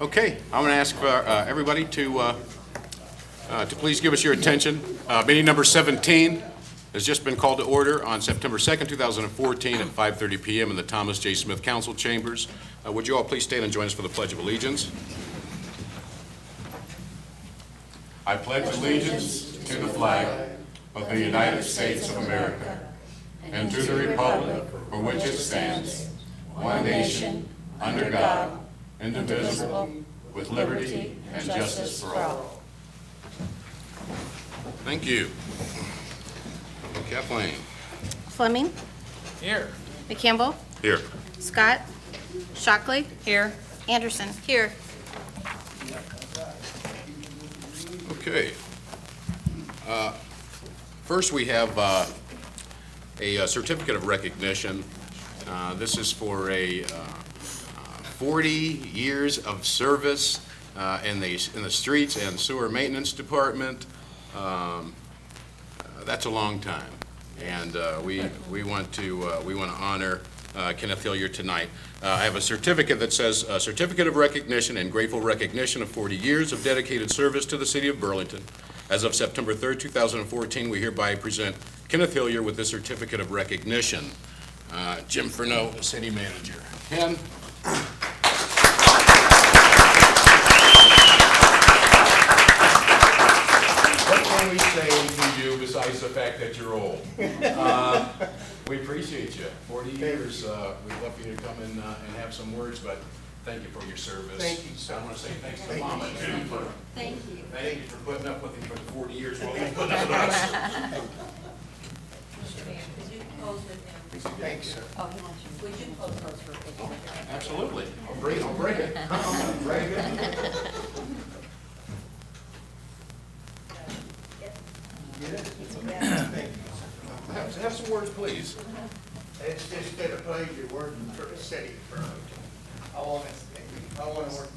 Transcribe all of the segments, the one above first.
Okay, I'm going to ask everybody to please give us your attention. Meeting number 17 has just been called to order on September 2nd, 2014 at 5:30 p.m. in the Thomas J. Smith Council Chambers. Would you all please stand and join us for the Pledge of Allegiance? I pledge allegiance to the flag of the United States of America and to the republic for which it stands, one nation, under God, indivisible, with liberty and justice for all. Thank you. Kathleen. Fleming. Here. McCampbell. Here. Scott. Shockley. Here. Anderson. Here. Okay. First, we have a certificate of recognition. This is for a 40 years of service in the streets and sewer maintenance department. That's a long time, and we want to honor Kenneth Hillier tonight. I have a certificate that says Certificate of Recognition and Grateful Recognition of 40 years of dedicated service to the City of Burlington. As of September 3rd, 2014, we hereby present Kenneth Hillier with this Certificate of Recognition. Jim Furneaux, the City Manager. Ken? What can we say to you besides the fact that you're old? We appreciate you. 40 years, we'd love for you to come in and have some words, but thank you for your service. Thank you. I want to say thanks to Mama, too, for Thank you. thank you for putting up with him for 40 years while he put up with us. Mr. Mayor, could you pose with him? Thanks, sir. Oh, he wants you. Would you pose those for a picture? Absolutely. I'll break it. I'm gonna break it. Thank you. Have some words, please. It's just been a pleasure working for the city of Burlington. I want to work.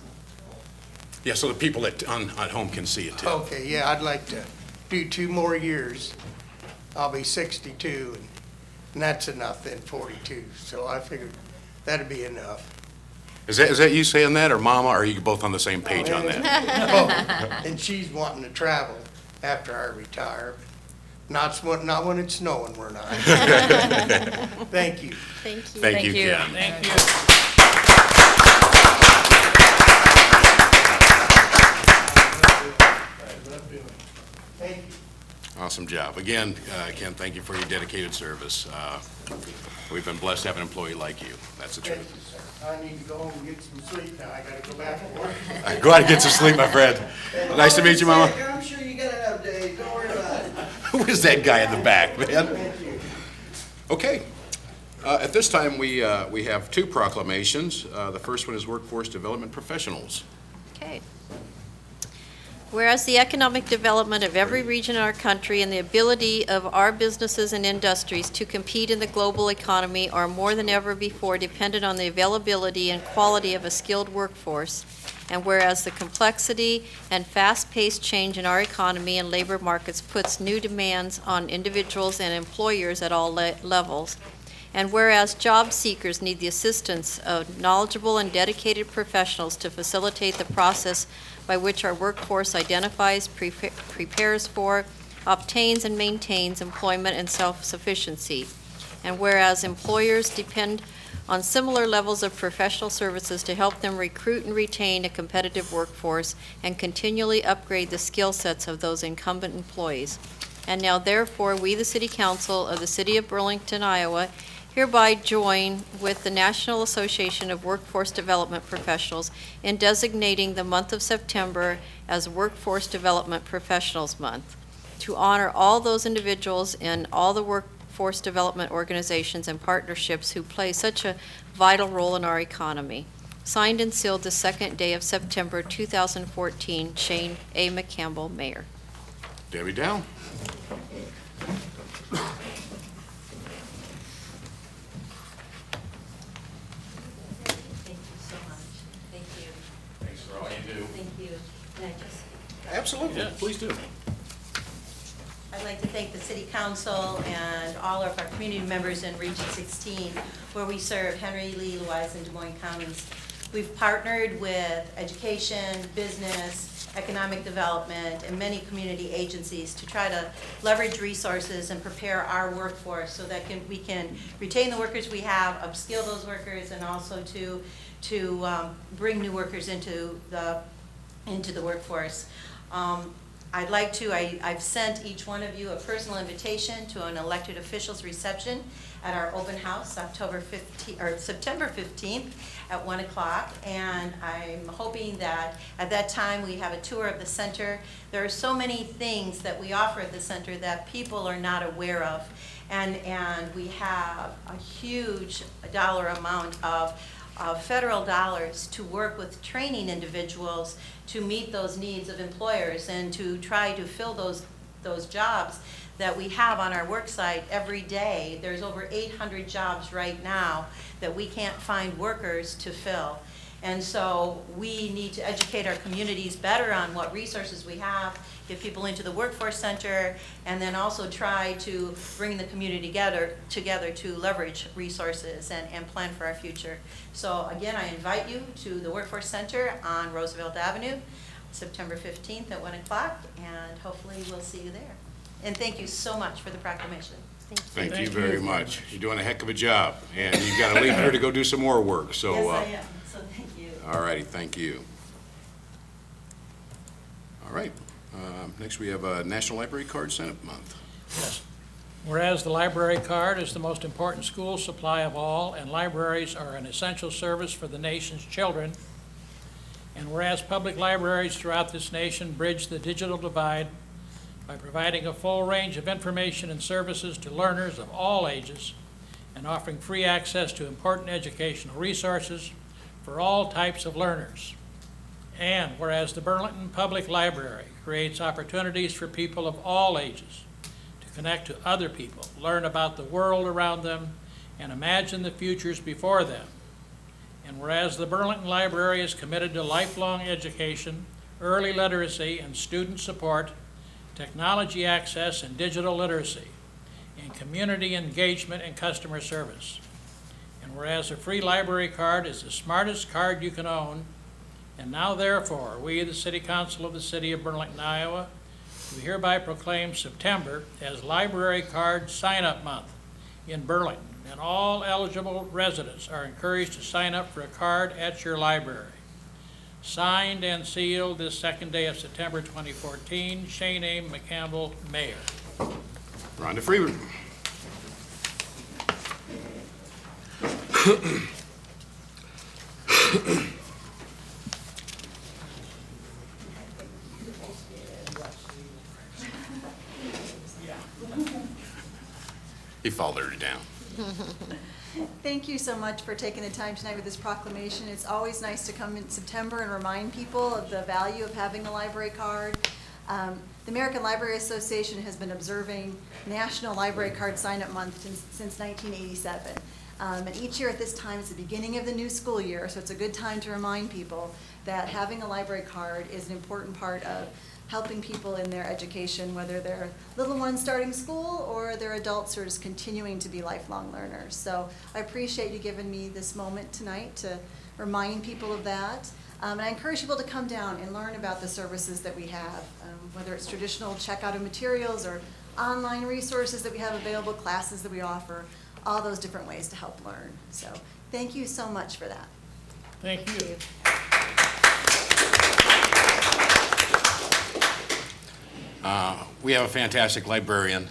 Yeah, so the people at home can see it too. Okay, yeah, I'd like to do 2 more years. I'll be 62, and that's enough then, 42. So I figured that'd be enough. Is that you saying that, or Mama, or are you both on the same page on that? Oh, and she's wanting to travel after I retire. Not when it's snowing, we're not. Thank you. Thank you. Thank you, Ken. Thank you. Thank you. Awesome job. Again, Ken, thank you for your dedicated service. We've been blessed to have an employee like you. That's the Thank truth. you, sir. I need to go home and get some sleep now. I gotta go back to work. Go out and get some sleep, my friend. Nice to meet you, Mama. I'm sure you got enough days. Don't worry about it. Who is that guy in the back, man? Thank you. Okay. At this time, we have 2 proclamations. The first one is Workforce Development Professionals. Okay. Whereas the economic development of every region in our country and the ability of our businesses and industries to compete in the global economy are more than ever before dependent on the availability and quality of a skilled workforce, and whereas the complexity and fast-paced change in our economy and labor markets puts new demands on individuals and employers at all levels, and whereas job seekers need the assistance of knowledgeable and dedicated professionals to facilitate the process by which our workforce identifies, prepares for, obtains, and maintains employment and self-sufficiency. And whereas employers depend on similar levels of professional services to help them recruit and retain a competitive workforce and continually upgrade the skill sets of those incumbent employees. And now therefore, we, the City Council of the City of Burlington, Iowa, hereby join with the National Association of Workforce Development Professionals in designating the month of September as Workforce Development Professionals Month to honor all those individuals in all the workforce development organizations and partnerships who play such a vital role in our economy. Signed and sealed the 2nd day of September 2014, Shane A. McCampbell, Mayor. Debbie Dow. Thank you so much. Thank you. Thanks for all you do. Thank you. Can I just, Absolutely, Yes. please do. I'd like to thank the City Council and all of our community members in Region 16, where we serve Henry, Lee, Louisa, and Des Moines counties. we've partnered with education, business, economic development, and many community agencies to try to leverage resources and prepare our workforce so that we can retain the workers we have, upskill those workers, and also to bring new workers into the workforce. I've sent each one of you a personal invitation to an elected officials reception at our open house, September 15th at 1 o'clock. And I'm hoping that at that time we have a tour of the center. There are so many things that we offer at the center that people are not aware of. And we have a huge dollar amount of federal dollars to work with training individuals to meet those needs of employers and to try to fill those jobs that we have on our work site every day. There's over 800 jobs right now that we can't find workers to fill. And so we need to educate our communities better on what resources we have, get people into the workforce center, and then also try to bring the community together to leverage resources and plan for our future. So again, I invite you to the workforce center on Roosevelt Avenue, September 15th at 1 o'clock, and hopefully we'll see you there. And thank you so much for the proclamation. Thank you very much. You're doing a heck of a job, and you've got to leave here to go do some more work, so. Yes, I am, so thank you. All righty, thank you. All right, next we have National Library Card Sign-Up Month. Yes. Whereas the library card is the most important school supply of all, and libraries are an essential service for the nation's children, and whereas public libraries throughout this nation bridge the digital divide by providing a full range of information and services to learners of all ages and offering free access to important educational resources for all types of learners. And whereas the Burlington Public Library creates opportunities for people of all ages to connect to other people, learn about the world around them, and imagine the futures before them. And whereas the Burlington Library is committed to lifelong education, early literacy and student support, technology access and digital literacy, and community engagement and customer service. And whereas a free library card is the smartest card you can own, and now therefore, we, the City Council of the City of Burlington, Iowa, do hereby proclaim September as Library Card Sign-Up Month in Burlington, and all eligible residents are encouraged to sign up for a card at your library. Signed and sealed this second day of September 2014, Shane A. McCampbell, Mayor. Rhonda Freeman. He followed her down. Thank you so much for taking the time tonight with this proclamation. It's always nice to come in September and remind people of the value of having a library card. The American Library Association has been observing National Library Card Sign-Up Month since 1987. And each year at this time, it's the beginning of the new school year, so it's a good time to remind people that having a library card is an important part of helping people in their education, whether they're little ones starting school or they're adults who are just continuing to be lifelong learners. So I appreciate you giving me this moment tonight to remind people of that. And I encourage people to come down and learn about the services that we have, whether it's traditional checkout of materials or online resources that we have available, classes that we offer, all those different ways to help learn. So thank you so much for that. Thank you. We have a fantastic librarian.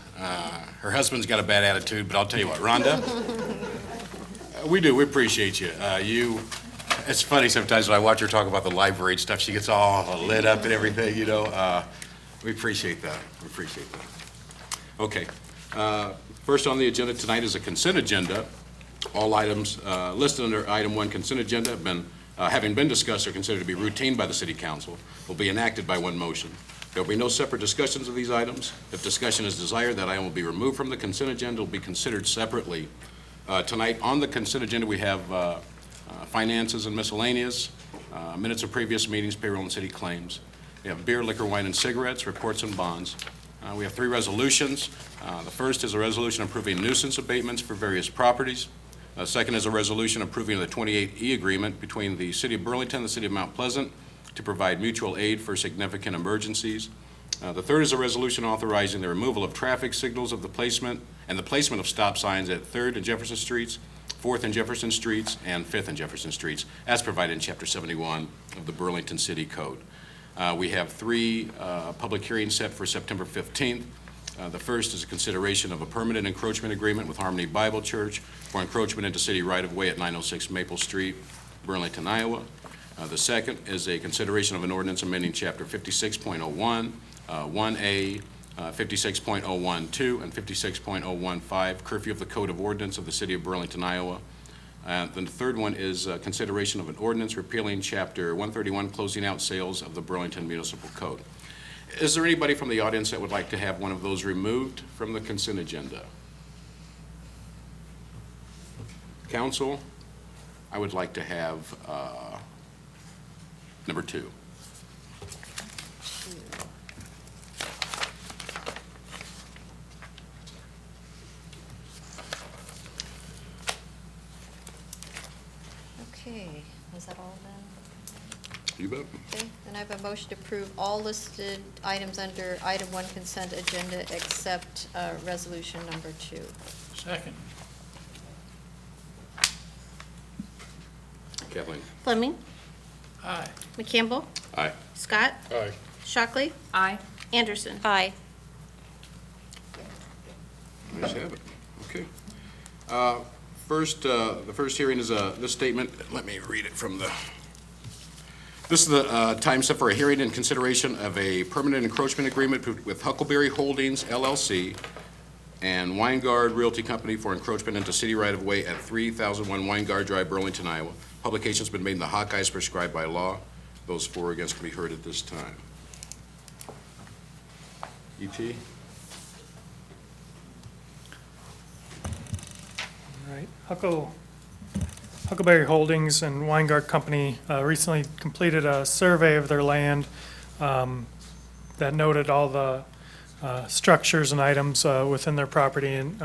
Her husband's got a bad attitude, but I'll tell you what, Rhonda, we do. We appreciate you. It's funny sometimes when I watch her talk about the library and stuff, she gets all lit up and everything, you know. We appreciate that. We appreciate that. Okay. First on the agenda tonight is a consent agenda. All items listed under item 1 consent agenda have been, having been discussed or considered to be routine by the City Council, will be enacted by one motion. There will be no separate discussions of these items. If discussion is desired, that item will be removed from the consent agenda, will be considered separately. Tonight on the consent agenda, we have finances and miscellaneous, minutes of previous meetings, payroll and city claims. We have beer, liquor, wine, and cigarettes, reports and bonds. We have 3 resolutions. The first is a resolution approving nuisance abatements for various properties. Second is a resolution approving the 28E agreement between the City of Burlington and the City of Mount Pleasant to provide mutual aid for significant emergencies. The third is a resolution authorizing the removal of traffic signals of the placement of stop signs at 3rd and Jefferson Streets, 4th and Jefferson Streets, and 5th and Jefferson Streets, as provided in Chapter 71 of the Burlington City Code. We have 3 public hearings set for September 15th. The first is a consideration of a permanent encroachment agreement with Harmony Bible Church for encroachment into city right-of-way at 906 Maple Street, Burlington, Iowa. The second is a consideration of an ordinance amending Chapter 56.01, 1A, 56.012, and 56.015, curfew of the Code of Ordinance of the City of Burlington, Iowa. Then the third one is consideration of an ordinance repealing Chapter 131, closing out sales of the Burlington Municipal Code. Is there anybody from the audience that would like to have one of those removed from the consent agenda? Council, I would like to have number 2. Okay, is that all then? You bet. Okay, then I have a motion to approve all listed items under item 1 consent agenda except resolution number 2. Second. Kathleen? Fleming, Aye. McCampbell, Aye. Scott, Aye. Shockley, Aye. Anderson. Aye. Ayes have it. Okay. The first hearing is this statement. Let me read it from the. This is the time set for a hearing in consideration of a permanent encroachment agreement with Huckleberry Holdings LLC and Weingard Realty Company for encroachment into city right-of-way at 3001 Weingard Drive, Burlington, Iowa. Publication's been made in the Hawkeyes prescribed by law. Those for or against can be heard at this time. E.T.? Right. Huckleberry Holdings and Weingart Company recently completed a survey of their land that noted all the structures and items within their property and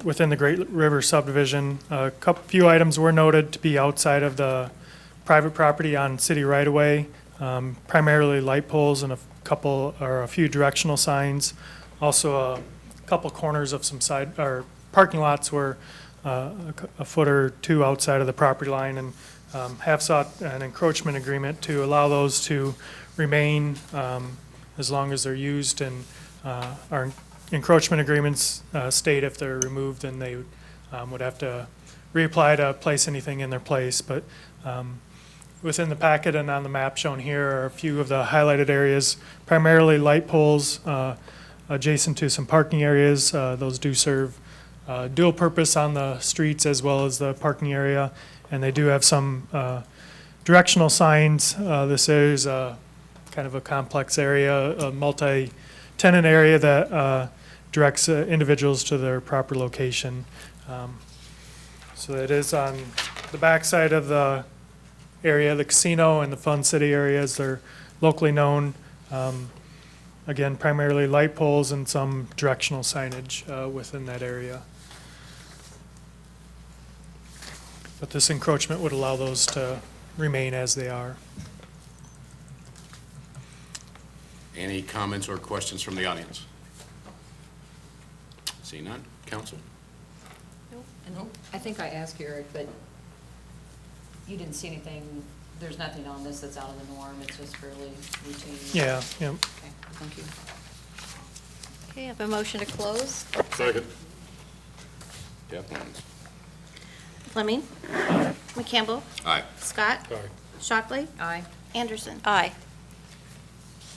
within the Great River subdivision. A few items were noted to be outside of the private property on city right-of-way, primarily light poles and a few directional signs. Also, a couple corners of some side or parking lots were a foot or two outside of the property line, and have sought an encroachment agreement to allow those to remain as long as they're used. And our encroachment agreements state if they're removed, then they would have to reapply to place anything in their place. But within the packet and on the map shown here are a few of the highlighted areas, primarily light poles adjacent to some parking areas. Those do serve dual purpose on the streets as well as the parking area, and they do have some directional signs. This is kind of a complex area, a multi-tenant area that directs individuals to their proper location. So it is on the backside of the area, the casino and the Fun City areas. They're locally known. Again, primarily light poles and some directional signage within that area. But this encroachment would allow those to remain as they are. Any comments or questions from the audience? See none. Council? And I think I asked Eric, but you didn't see anything, there's nothing on this that's out of the norm, it's just fairly routine? Yeah, yeah. Okay, thank you. Okay, I have a motion to close. Second. Kathleen? Fleming, McCampbell, Aye. Scott, Shockley, Aye. Anderson. Aye.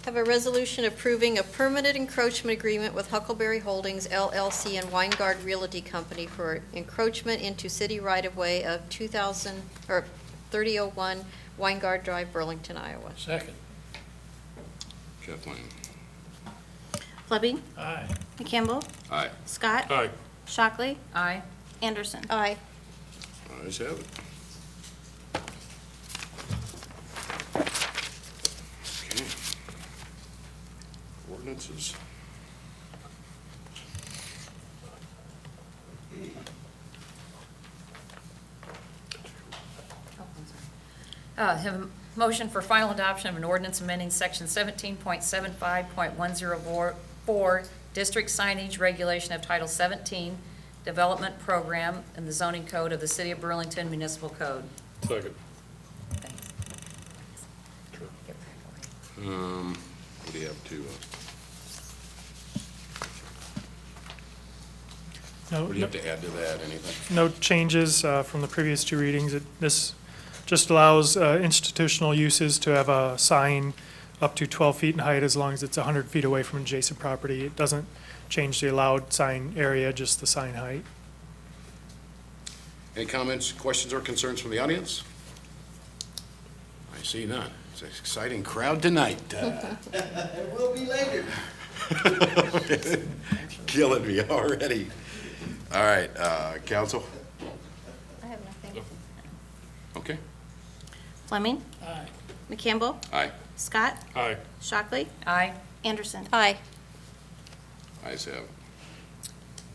Have a resolution approving a permanent encroachment agreement with Huckleberry Holdings LLC and Weingard Realty Company for encroachment into city right-of-way of 3001 Weingard Drive, Burlington, Iowa. Second. Kathleen? Fleming, Aye. McCampbell, Aye. Scott, Aye. Shockley, Aye. Anderson. Aye. Ayes have it. Okay. Ordinances. Have a motion for final adoption of an ordinance amending section 17.75.104, district signage regulation of Title 17, Development Program in the zoning code of the City of Burlington Municipal Code. Second. Thanks. What do you have to, No, what do you have to add to that, anything? no changes from the previous two readings. This just allows institutional uses to have a sign up to 12 feet in height as long as it's 100 feet away from adjacent property. It doesn't change the allowed sign area, just the sign height. Any comments, questions, or concerns from the audience? I see none. It's an exciting crowd tonight. It will be later. Killing me already. All right, council? I have nothing. Okay. Fleming, Aye. McCampbell, Aye. Scott, Aye. Shockley, Aye. Anderson. Aye. Ayes have it.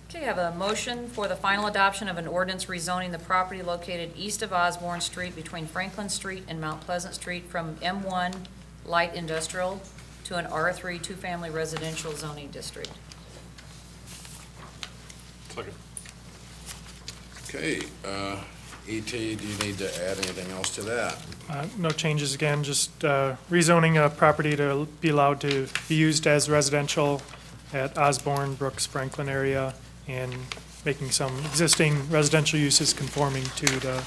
Okay, I have a motion for the final adoption of an ordinance rezoning the property located east of Osborne Street between Franklin Street and Mount Pleasant Street from M1 Light Industrial to an R3 two-family residential zoning district. Second. Okay, E.T., do you need to add anything else to that? No changes again, just rezoning a property to be allowed to be used as residential at Osborne, Brooks, Franklin area, and making some existing residential uses conforming to the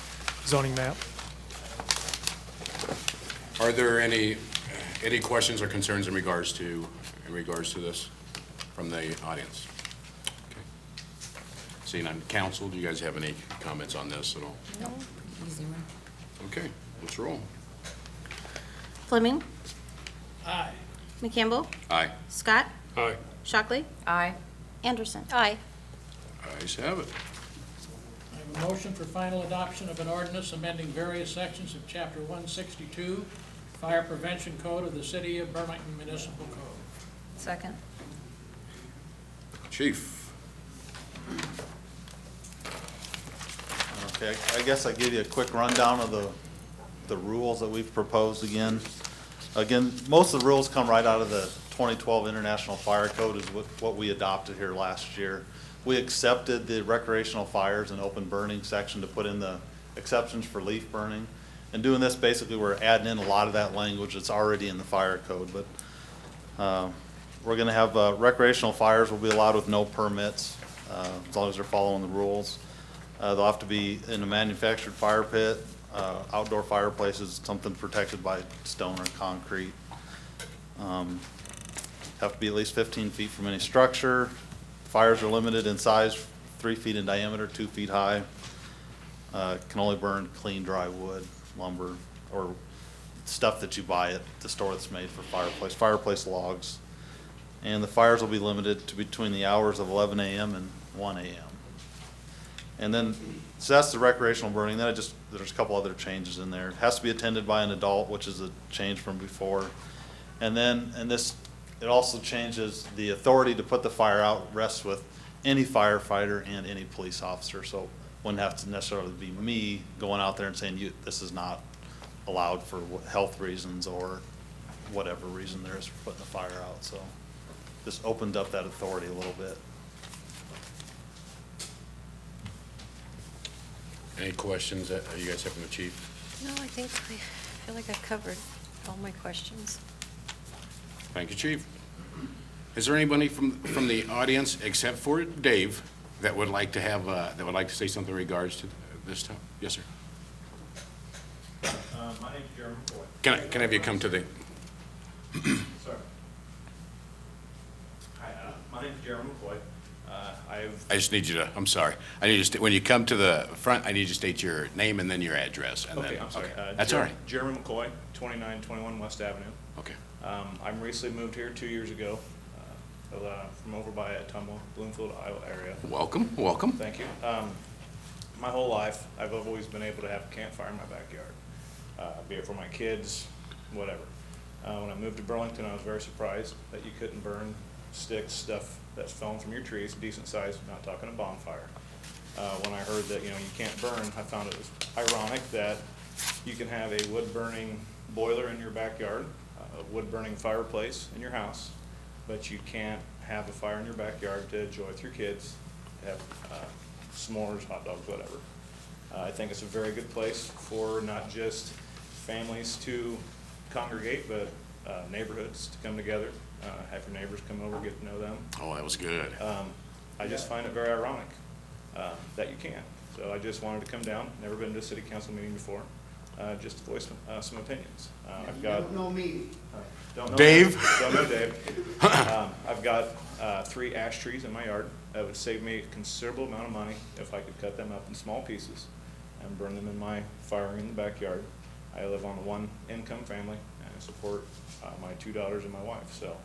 zoning map. Are there any questions or concerns in regards to this from the audience? Okay. Seeing on council, do you guys have any comments on this at all? No. Easy one. Okay, let's roll. Fleming, Aye. McCampbell, Aye. Scott, Aye. Shockley, Aye. Anderson. Aye. Ayes have it. I have a motion for final adoption of an ordinance amending various sections of Chapter 162, Fire Prevention Code of the City of Burlington Municipal Code. Second. Chief? Okay, I guess I give you a quick rundown of the rules that we've proposed again. Again, most of the rules come right out of the 2012 International Fire Code is what we adopted here last year. We accepted the recreational fires and open burning section to put in the exceptions for leaf burning. And doing this, basically, we're adding in a lot of that language that's already in the fire code. But we're gonna have recreational fires will be allowed with no permits, as long as they're following the rules. They'll have to be in a manufactured fire pit, outdoor fireplaces, something protected by stone or concrete. Have to be at least 15 feet from any structure. Fires are limited in size, 3 feet in diameter, 2 feet high. Can only burn clean, dry wood, lumber, or stuff that you buy at the store that's made for fireplace logs. And the fires will be limited to between the hours of 11 a.m. and 1 a.m. And then, so that's the recreational burning. Then there's a couple other changes in there. It has to be attended by an adult, which is a change from before. And then, it also changes the authority to put the fire out rests with any firefighter and any police officer. So wouldn't have to necessarily be me going out there and saying, this is not allowed for health reasons or whatever reason there is for putting the fire out. So just opened up that authority a little bit. Any questions that you guys have from the chief? No, I feel like I've covered all my questions. Thank you, Chief. Is there anybody from the audience, except for Dave, that would like to say something in regards to this time? Yes, sir. My name's Jeremy McCoy. Can I have you come to the, Sorry. Hi, my name's Jeremy McCoy. I just need you to, I'm sorry. I need you to, when you come to the front, I need you to state your name and then your address. And Okay, then, I'm sorry. That's all right. Jeremy McCoy, 2921 West Avenue. Okay. I'm recently moved here 2 years ago, from over by Tumble, Bloomfield, Iowa area. Welcome, welcome. Thank you. My whole life, I've always been able to have a campfire in my backyard, be it for my kids, whatever. When I moved to Burlington, I was very surprised that you couldn't burn sticks, stuff that's fallen from your trees, decent size, not talking a bonfire. When I heard that, you can't burn, I found it was ironic that You can have a wood-burning boiler in your backyard, a wood-burning fireplace in your house, but you can't have a fire in your backyard to enjoy with your kids, have s'mores, hot dogs, whatever. I think it's a very good place for not just families to congregate, but neighborhoods to come together, have your neighbors come over, get to know them. Oh, that was good. I just find it very ironic that you can't. So I just wanted to come down, never been to a city council meeting before, just to voice some opinions. I've got. Don't know me. Don't know Dave? Don't know Dave. I've got 3 ash trees in my yard. That would save me a considerable amount of money if I could cut them up in small pieces and burn them in my firing in the backyard. I live on a 1-income family and I support my 2 daughters and my wife. So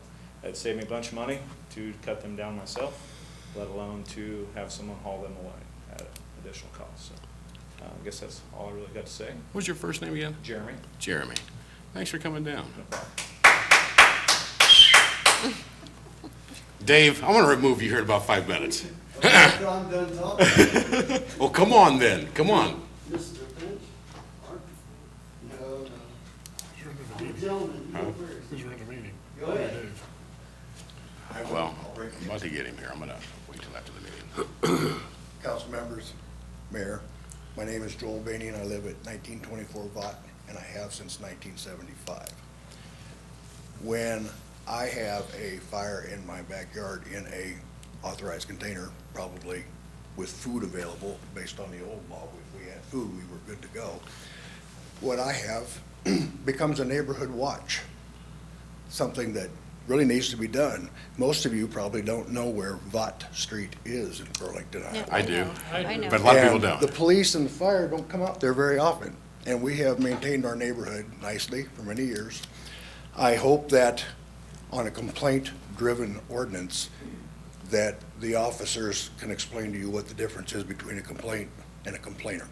it'd save me a bunch of money to cut them down myself, let alone to have someone haul them away at additional cost. So I guess that's all I really got to say. What's your first name again? Jeremy? Jeremy. Thanks for coming down. No problem. Dave, I want to remove you here in about 5 minutes. After I'm done talking, Well, come on then, come on. Mr. Finch, no. Gentlemen, you go first. Who's running the meeting? Go ahead. Well, I'm about to get him here. I'm going to wait till after the meeting. Council members, Mayor, my name is Joel Bainey and I live at 1924 Vaught and I have since 1975. When I have a fire in my backyard in a authorized container, probably with food available, based on the old law, if we had food, we were good to go. What I have becomes a neighborhood watch, something that really needs to be done. Most of you probably don't know where Vaught Street is in Burlington. Yeah, I do. know. I know. But a lot of people And don't. the police and the fire don't come out there very often, and we have maintained our neighborhood nicely for many years. I hope that on a complaint-driven ordinance, that the officers can explain to you what the difference is between a complaint and a complainer.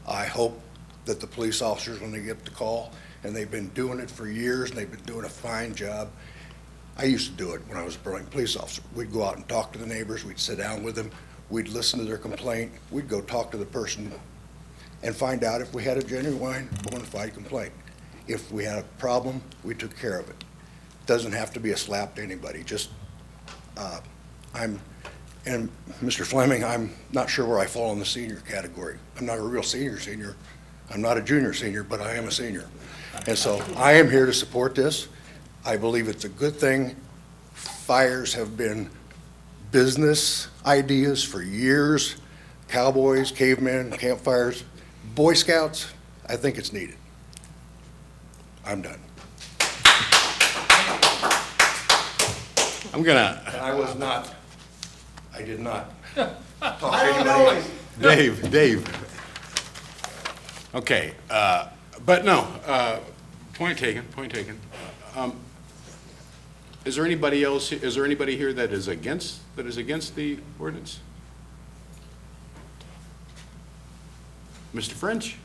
I hope that the police officers, when they get the call, and they've been doing it for years, and they've been doing a fine job. I used to do it when I was a Burlington police officer. We'd go out and talk to the neighbors, we'd sit down with them, we'd listen to their complaint, we'd go talk to the person and find out if we had a genuine bona fide complaint. If we had a problem, we took care of it. Doesn't have to be a slap to anybody, just, and Mr. Fleming, I'm not sure where I fall in the senior category. I'm not a real senior. I'm not a junior senior, but I am a senior. And so I am here to support this. I believe it's a good thing. Fires have been business ideas for years. Cowboys, cavemen, campfires, Boy Scouts, I think it's needed. I'm done. I'm gonna, And I did not talk to anybody. Dave. Okay, but no, point taken. Is there anybody else, is there anybody here that is against the ordinance? Mr. French?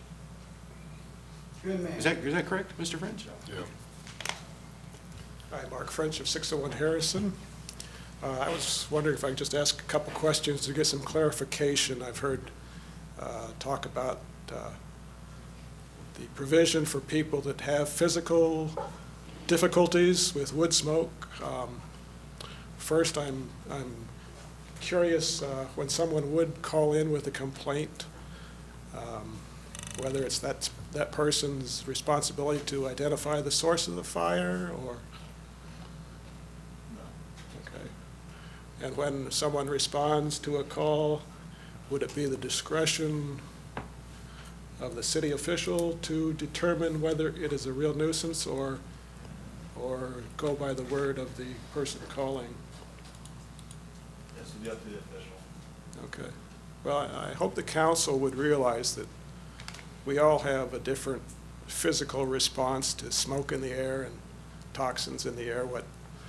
Good man. Is that correct, Mr. French? Yeah. Hi, Mark French of 601 Harrison. I was wondering if I could just ask a couple questions to get some clarification. I've heard talk about the provision for people that have physical difficulties with wood smoke. First, I'm curious when someone would call in with a complaint, whether it's that person's responsibility to identify the source of the fire, or okay. And when someone responds to a call, would it be the discretion of the city official to determine whether it is a real nuisance, or go by the word of the person calling? Yes, it'd be up to the official. Okay. Well, I hope the council would realize that we all have a different physical response to smoke in the air and toxins in the air. What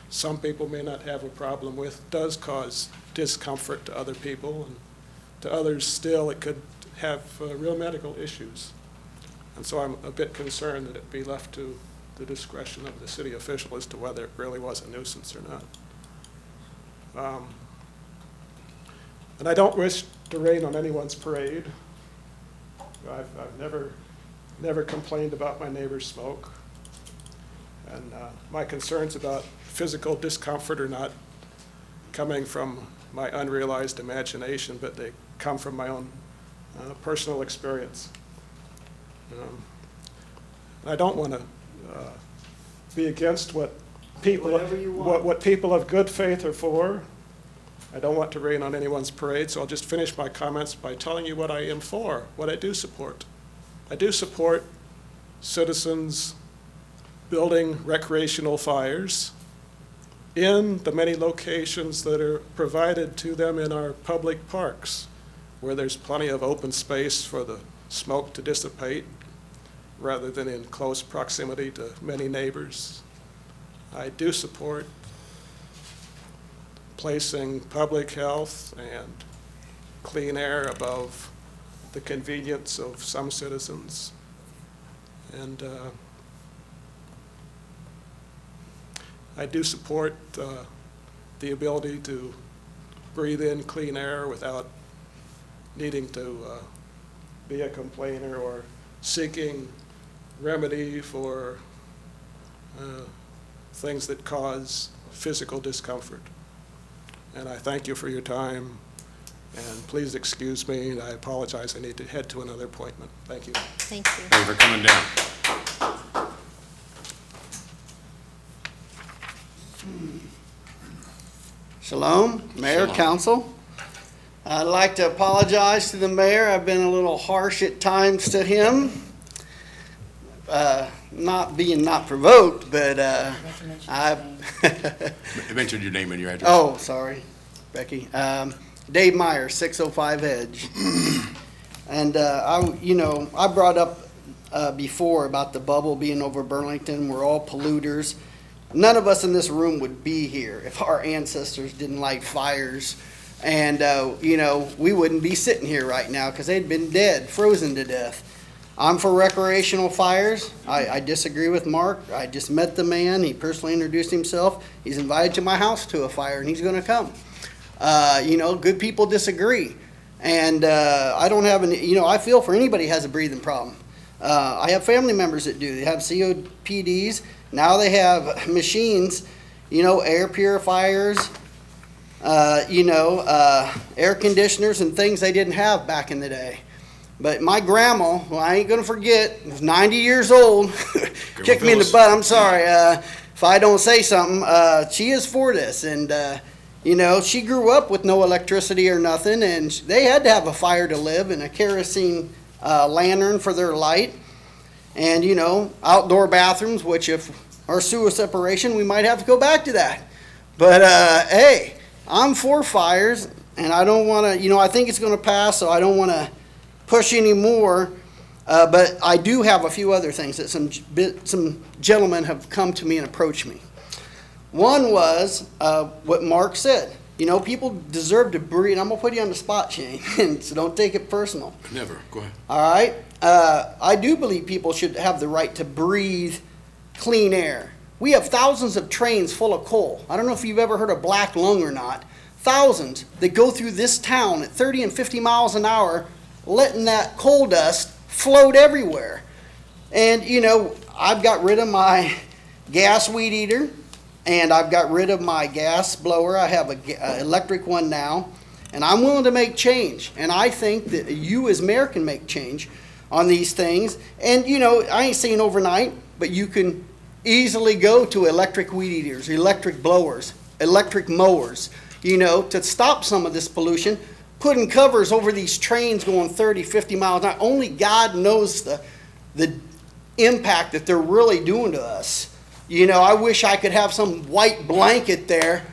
some people may not have a problem with does cause discomfort to other people, and to others still it could have real medical issues. And so I'm a bit concerned that it be left to the discretion of the city official as to whether it really was a nuisance or not. And I don't wish to rain on anyone's parade. I've never never complained about my neighbor's smoke. And my concerns about physical discomfort are not coming from my unrealized imagination, but they come from my own personal experience. I don't want to be against what people, what people of good faith are for. I don't want to rain on anyone's parade, so I'll just finish my comments by telling you what I am for, what I do support. I do support citizens building recreational fires in the many locations that are provided to them in our public parks, where there's plenty of open space for the smoke to dissipate, rather than in close proximity to many neighbors. I do support placing public health and clean air above the convenience of some citizens. And I do support the ability to breathe in clean air without needing to be a complainer or seeking remedy for things that cause physical discomfort. And I thank you for your time, and please excuse me. I apologize, I need to head to another appointment. Thank you. Thank you. Thank you for coming down. Shalom, Mayor, Shalom. Council. I'd like to apologize to the mayor. I've been a little harsh at times to him. Not being not provoked, but I... You mentioned your name and your address. Oh, sorry, Becky. Dave Meyer, 605 Edge. And I brought up before about the bubble being over Burlington. We're all polluters. None of us in this room would be here if our ancestors didn't light fires. And, we wouldn't be sitting here right now because they'd been dead, frozen to death. I'm for recreational fires. I disagree with Mark. I just met the man. He personally introduced himself. He's invited to my house to a fire, and he's going to come. Good people disagree. And I don't have any, I feel for anybody who has a breathing problem. I have family members that do. They have COPDs. Now they have machines, air purifiers, air conditioners and things they didn't have back in the day. But my grandma, well, I ain't going to forget, was 90 years old, kicked me in the butt. I'm sorry if I don't say something. She is for this. And, she grew up with no electricity or nothing, and they had to have a fire to live and a kerosene lantern for their light. And, outdoor bathrooms, which if our sewer separation, we might have to go back to that. But, hey, I'm for fires, and I don't want to, I think it's going to pass, so I don't want to push any more. But I do have a few other things that some gentlemen have come to me and approached me. One was what Mark said. People deserve to breathe. I'm going to put you on the spot, Shane, so don't take it personal. Never. Go ahead. All right? I do believe people should have the right to breathe clean air. We have thousands of trains full of coal. I don't know if you've ever heard of black lung or not. Thousands that go through this town at 30 and 50 miles an hour, letting that coal dust float everywhere. And, I've got rid of my gas weed eater, and I've got rid of my gas blower. I have an electric one now, and I'm willing to make change. And I think that you as mayor can make change on these things. And, I ain't saying overnight, but you can easily go to electric weed eaters, electric blowers, electric mowers, to stop some of this pollution. Putting covers over these trains going 30, 50 miles an hour. Only God knows the impact that they're really doing to us. I wish I could have some white blanket there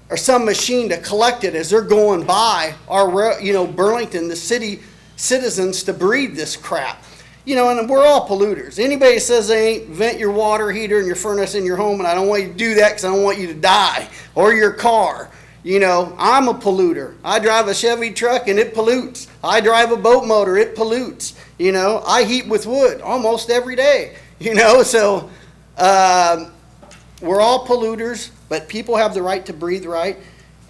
or some machine to collect it as they're going by our, Burlington, the city citizens, to breathe this crap. And we're all polluters. Anybody says they ain't, vent your water heater and your furnace in your home, and I don't want you to do that because I don't want you to die, or your car. I'm a polluter. I drive a Chevy truck and it pollutes. I drive a boat motor, it pollutes. I heat with wood almost every day. So we're all polluters, but people have the right to breathe right.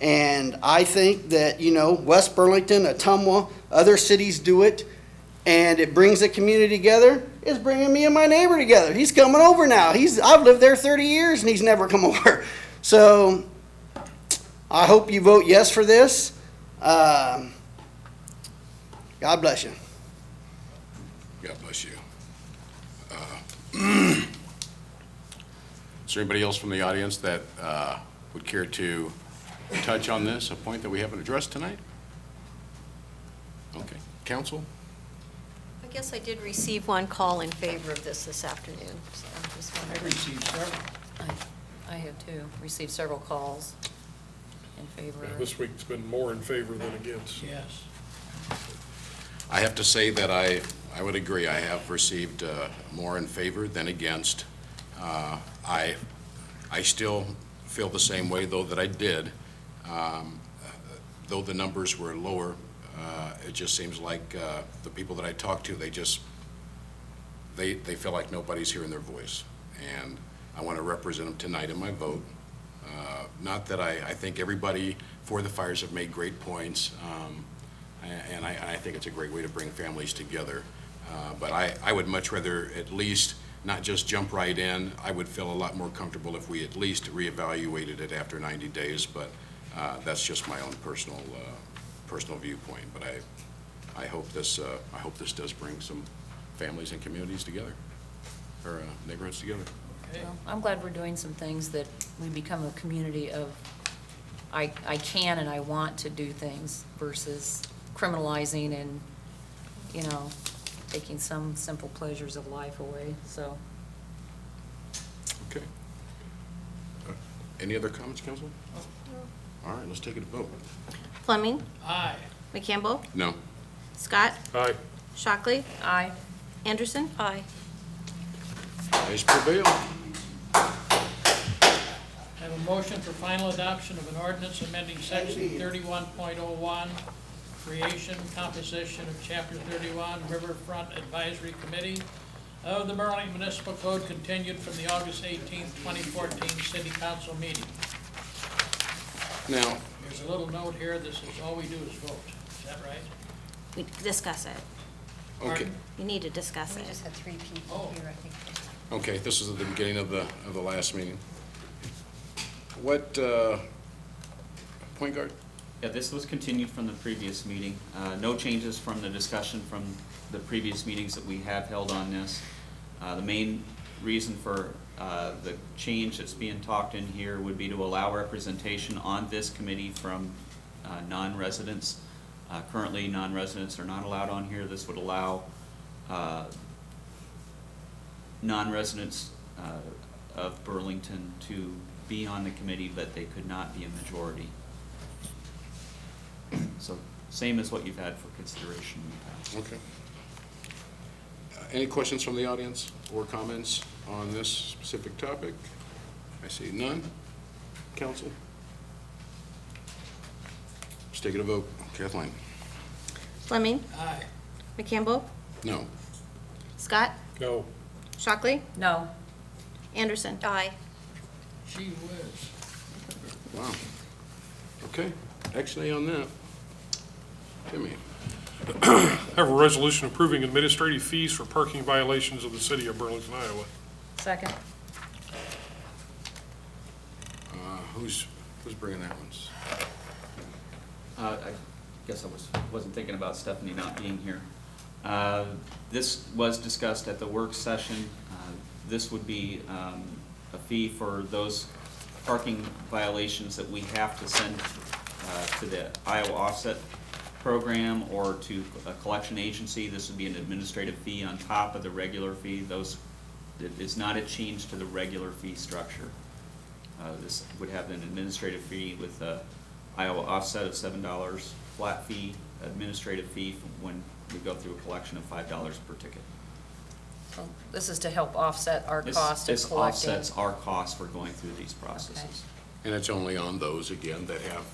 And I think that, West Burlington, Ottumwa, other cities do it. and it brings the community together. It's bringing me and my neighbor together. He's coming over now. I've lived there 30 years and he's never come over. So I hope you vote yes for this. God bless you. God bless you. Is there anybody else from the audience that would care to touch on this, a point that we haven't addressed tonight? Okay. Council? I guess I did receive one call in favor of this afternoon, so I'm just I wondering. received several. I have too, received several calls in favor. This week's been more in favor than against. Yes. I have to say that I would agree. I have received more in favor than against. I still feel the same way, though, that I did. Though the numbers were lower, it just seems like the people that I talk to, they feel like nobody's hearing their voice. And I want to represent them tonight in my vote. Not that I think everybody for the fires have made great points, and I think it's a great way to bring families together. But I would much rather at least not just jump right in. I would feel a lot more comfortable if we at least reevaluated it after 90 days, but that's just my own personal viewpoint. But I hope this does bring some families and communities together, or neighborhoods together. Well, I'm glad we're doing some things that we become a community of, I can and I want to do things versus criminalizing and, taking some simple pleasures of life away, so. Okay. Any other comments, council? All right, let's take it to vote. Fleming, Aye. McCampbell, No. Scott, Aye. Shockley, Aye. Anderson. Aye. Ayes prevail. Have a motion for final adoption of an ordinance amending section 31.01, creation, composition of chapter 31, Riverfront Advisory Committee of the Burlington Municipal Code, continued from the August 18th, 2014 City Council meeting. Now, There's a little note here, this is, all we do is vote. Is that right? We discuss it. okay, Pardon? You need to discuss We it. just had 3 people Oh. here, I think. okay, this is at the beginning of the last meeting. What, point guard? Yeah, this was continued from the previous meeting. No changes from the discussion from the previous meetings that we have held on this. The main reason for the change that's being talked in here would be to allow representation on this committee from non-residents. Currently, non-residents are not allowed on here. This would allow non-residents of Burlington to be on the committee, but they could not be a majority. So, same as what you've had for consideration in the past. Okay. Any questions from the audience or comments on this specific topic? I see none. Council? Let's take it a vote. Kathleen? Fleming, Aye. McCampbell, No. Scott, No. Shockley, No. Anderson. Aye. Gee whiz. Wow. Okay, actually on that. Jimmy? Have a resolution approving administrative fees for parking violations of the city of Burlington, Iowa. Second. Who's bringing that one? I guess I wasn't thinking about Stephanie not being here. This was discussed at the work session. This would be a fee for those parking violations that we have to send to the Iowa Offset Program or to a collection agency. This would be an administrative fee on top of the regular fee. It is not a change to the regular fee structure. This would have an administrative fee with Iowa Offset of $7, flat fee, administrative fee when we go through a collection of $5 per ticket. So this is to help offset our cost of This collecting. offsets our cost for going through these processes. And it's only on those, again, that have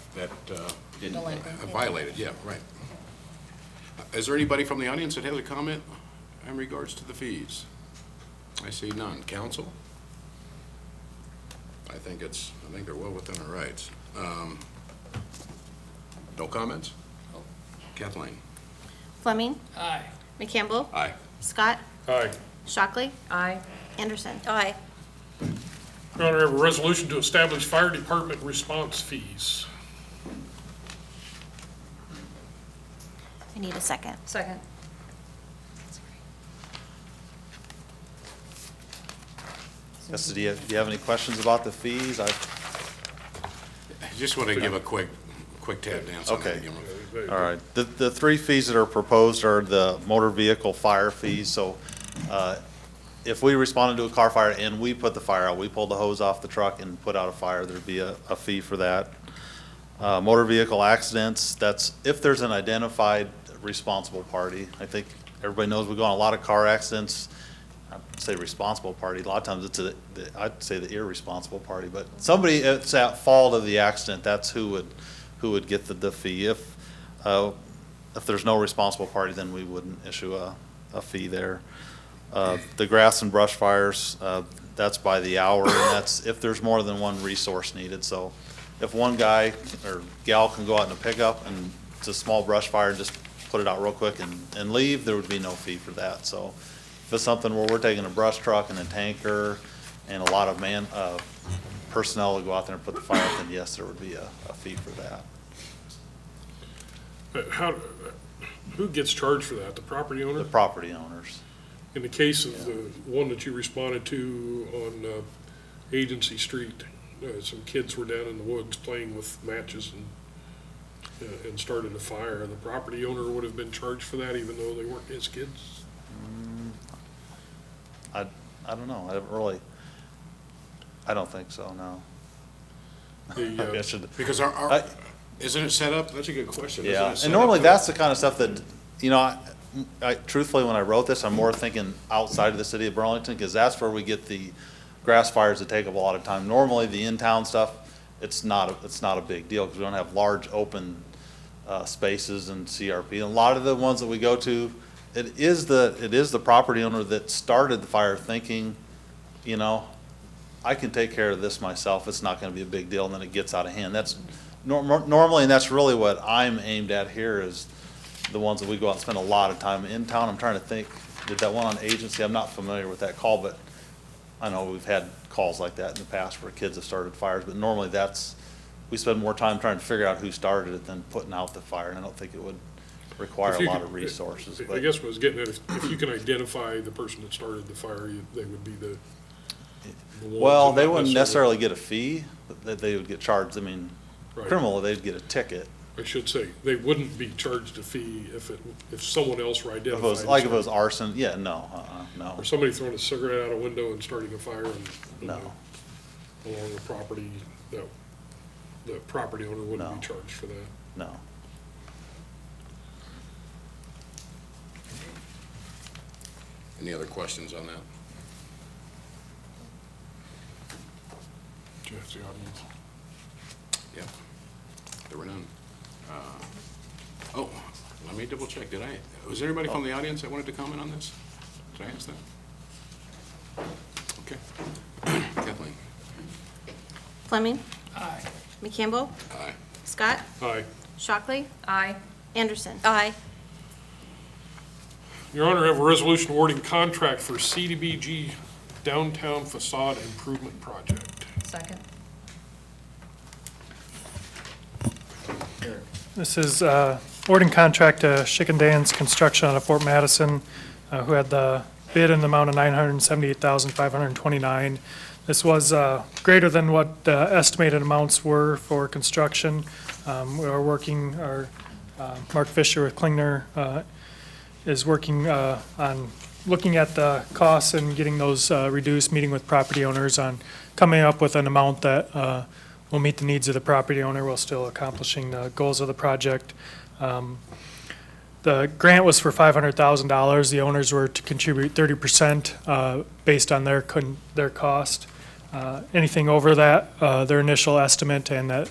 Delinquent. violated, yeah, right. Is there anybody from the audience that has a comment in regards to the fees? I see none. Council? I think they're well within our rights. No comments? Kathleen? Fleming, Aye. McCampbell. Aye. Scott. Aye. Shockley. Aye. Anderson. Aye. Your Honor, I have a resolution to establish fire department response fees. I need a second. Second. Yes, do you have any questions about the fees? I just want to give a quick tap dance on that Okay. again. All right. The three fees that are proposed are the motor vehicle fire fees. So if we responded to a car fire and we put the fire out, we pulled the hose off the truck and put out a fire, there'd be a fee for that. Motor vehicle accidents, that's if there's an identified responsible party. I think everybody knows we go on a lot of car accidents. I'd say responsible party. A lot of times it's I'd say the irresponsible party, but somebody that's at fault of the accident, that's who would get the fee. If there's no responsible party, then we wouldn't issue a fee there. The grass and brush fires, that's by the hour, and that's if there's more than one resource needed. So if one guy or gal can go out in a pickup and it's a small brush fire, just put it out real quick and leave, there would be no fee for that. So if it's something where we're taking a brush truck and a tanker and a lot of personnel to go out there and put the fire out, then yes, there would be a fee for that. Who gets charged for that? The property owner? The property owners. In the case of the one that you responded to on Agency Street, some kids were down in the woods playing with matches and started a fire. The property owner would have been charged for that even though they weren't his kids? I don't know. I don't think so, no. Maybe I should- Because isn't it set up? That's a good question. Isn't Yeah, it set and up normally that- that's the kind of stuff that, I truthfully, when I wrote this, I'm more thinking outside of the city of Burlington, because that's where we get the grass fires that take up a lot of time. Normally, the in-town stuff, it's not a big deal, because we don't have large open spaces and CRP. And a lot of the ones that we go to, it is the property owner that started the fire thinking, I can take care of this myself, it's not gonna be a big deal, and then it gets out of hand. That's normally, and that's really what I'm aimed at here, is the ones that we go out and spend a lot of time in town. I'm trying to think, did that one on Agency, I'm not familiar with that call, but I know we've had calls like that in the past where kids have started fires, but normally we spend more time trying to figure out who started it than putting out the fire, and I don't think it would require a lot of resources. I guess what I was getting at, if you can identify the person that started the fire, they would be the ones Well, that they not wouldn't necessarily get a fee, but they would get charged. I mean, Right. criminal, they'd get a ticket. I should say, they wouldn't be charged a fee if someone else were If identified. it was, like if it was arson, yeah, no, no. Or somebody throwing a cigarette out a window and starting a fire No. along the property, no. The property owner wouldn't No. be charged for that. No. Any other questions on that? Do you ask the audience? Yeah, there were none. Oh, let me double check. Was there anybody from the audience that wanted to comment on this? Did I ask that? Okay. Kathleen? Fleming. Aye. McCampbell. Aye. Scott. Aye. Shockley. Aye. Anderson. Aye. Your Honor, I have a resolution awarding contract for CDBG Downtown Facade Improvement Project. Second. This is awarding contract to Schick and Dan's Construction out of Fort Madison, who had the bid in the amount of $978,529. This was greater than what the estimated amounts were for construction. We are working, Mark Fisher with Klingner is working on looking at the costs and getting those reduced, meeting with property owners on coming up with an amount that will meet the needs of the property owner while still accomplishing the goals of the project. The grant was for $500,000. The owners were to contribute 30% based on their cost. Anything over that, their initial estimate and that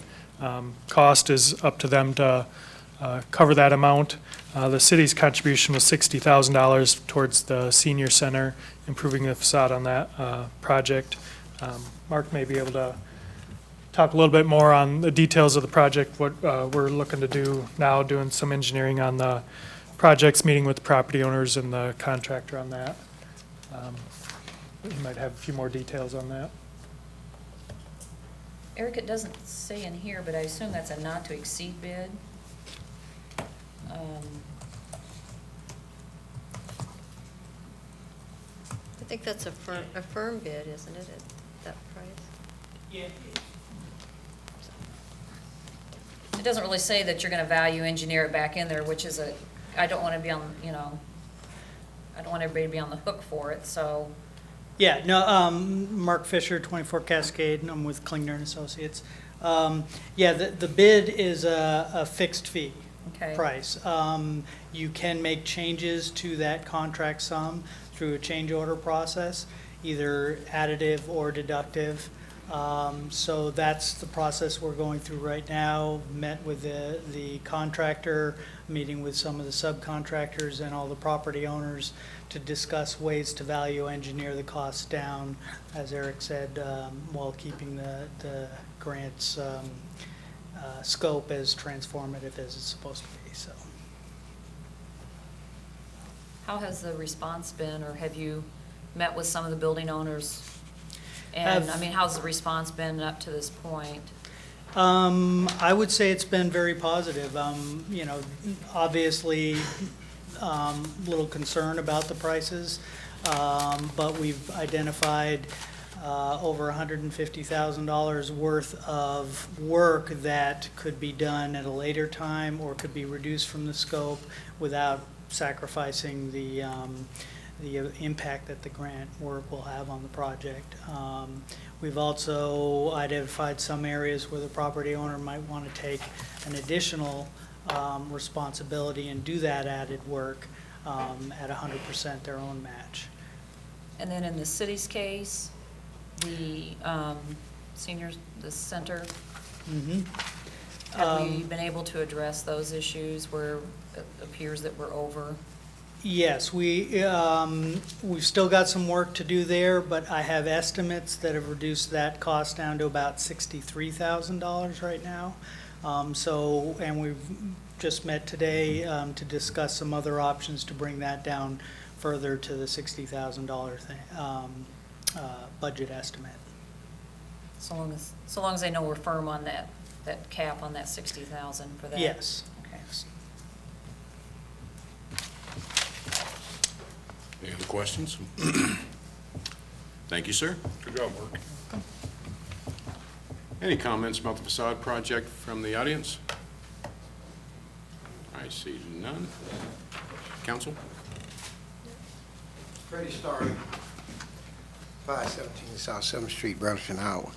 cost is up to them to cover that amount. The city's contribution was $60,000 towards the senior center, improving the facade on that project. Mark may be able to talk a little bit more on the details of the project, what we're looking to do now, doing some engineering on the projects, meeting with the property owners and the contractor on that. You might have a few more details on that. Eric, it doesn't say in here, but I assume that's a not to exceed bid. I think that's a firm bid, isn't it, at that price? Yeah. It doesn't really say that you're gonna value engineer it back in there, which is I don't wanna be on, I don't want everybody to be on the hook for it, so. Yeah, no, Mark Fisher, 24 Cascade, and I'm with Klingner and Associates. Yeah, the bid is a fixed fee Okay. price. You can make changes to that contract sum through a change order process, either additive or deductive. So that's the process we're going through right now. Met with the contractor, meeting with some of the subcontractors and all the property owners to discuss ways to value engineer the costs down, as Eric said, while keeping the grant's scope as transformative as it's supposed to be, so. How has the response been, or have you met with some of the building owners? And, how's the response been up to this point? I would say it's been very positive. Obviously, little concern about the prices, but we've identified over $150,000 worth of work that could be done at a later time or could be reduced from the scope without sacrificing the impact that the grant work will have on the project. We've also identified some areas where the property owner might want to take an additional responsibility and do that added work at 100% their own match. And then in the city's case, the the center, have we been able to address those issues where it appears that we're over? Yes, we've still got some work to do there, but I have estimates that have reduced that cost down to about $63,000 right now. And we've just met today to discuss some other options to bring that down further to the $60,000 budget estimate. So long as they know we're firm on that cap on that 60,000 for that? Yes. Okay. Any other questions? Thank you, sir. Good job, Mark. Any comments about the facade project from the audience? I see none. Council? Freddie Starr, 517 South 7th Street, Burlington, Iowa.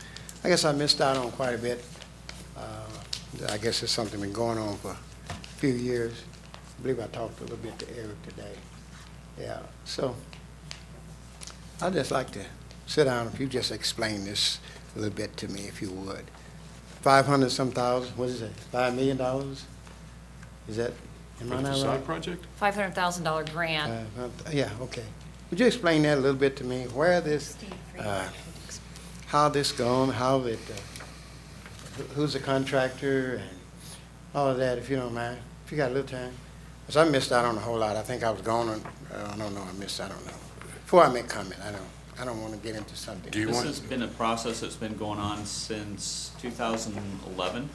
I guess I missed out on quite a bit. I guess it's something been going on for a few years. I believe I talked a little bit to Eric today. Yeah, so I'd just like to sit down if you just explain this a little bit to me, if you would. 500-some thousand, what is it, $5 million? Is that, am For I the not facade right? project? $500,000 grant. Yeah, okay. Would you explain that a little bit to me, where this, how this going, how it, who's the contractor, and all of that, if you don't mind, if you got a little time? Because I missed out on a whole lot. I think I was gone on, I don't know, I don't know. Before I make comment, I don't want to get into something. This has been a process that's been going on since 2011.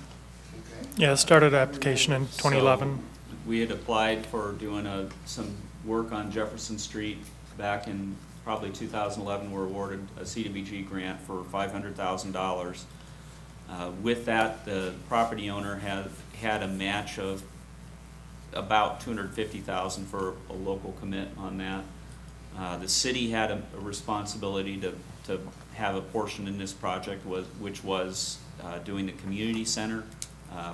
Yeah, it started application in 2011. So we had applied for doing some work on Jefferson Street back in probably 2011. We're awarded a CDBG grant for $500,000. With that, the property owner had a match of about $250,000 for a local commit on that. The city had a responsibility to have a portion in this project, which was doing the community center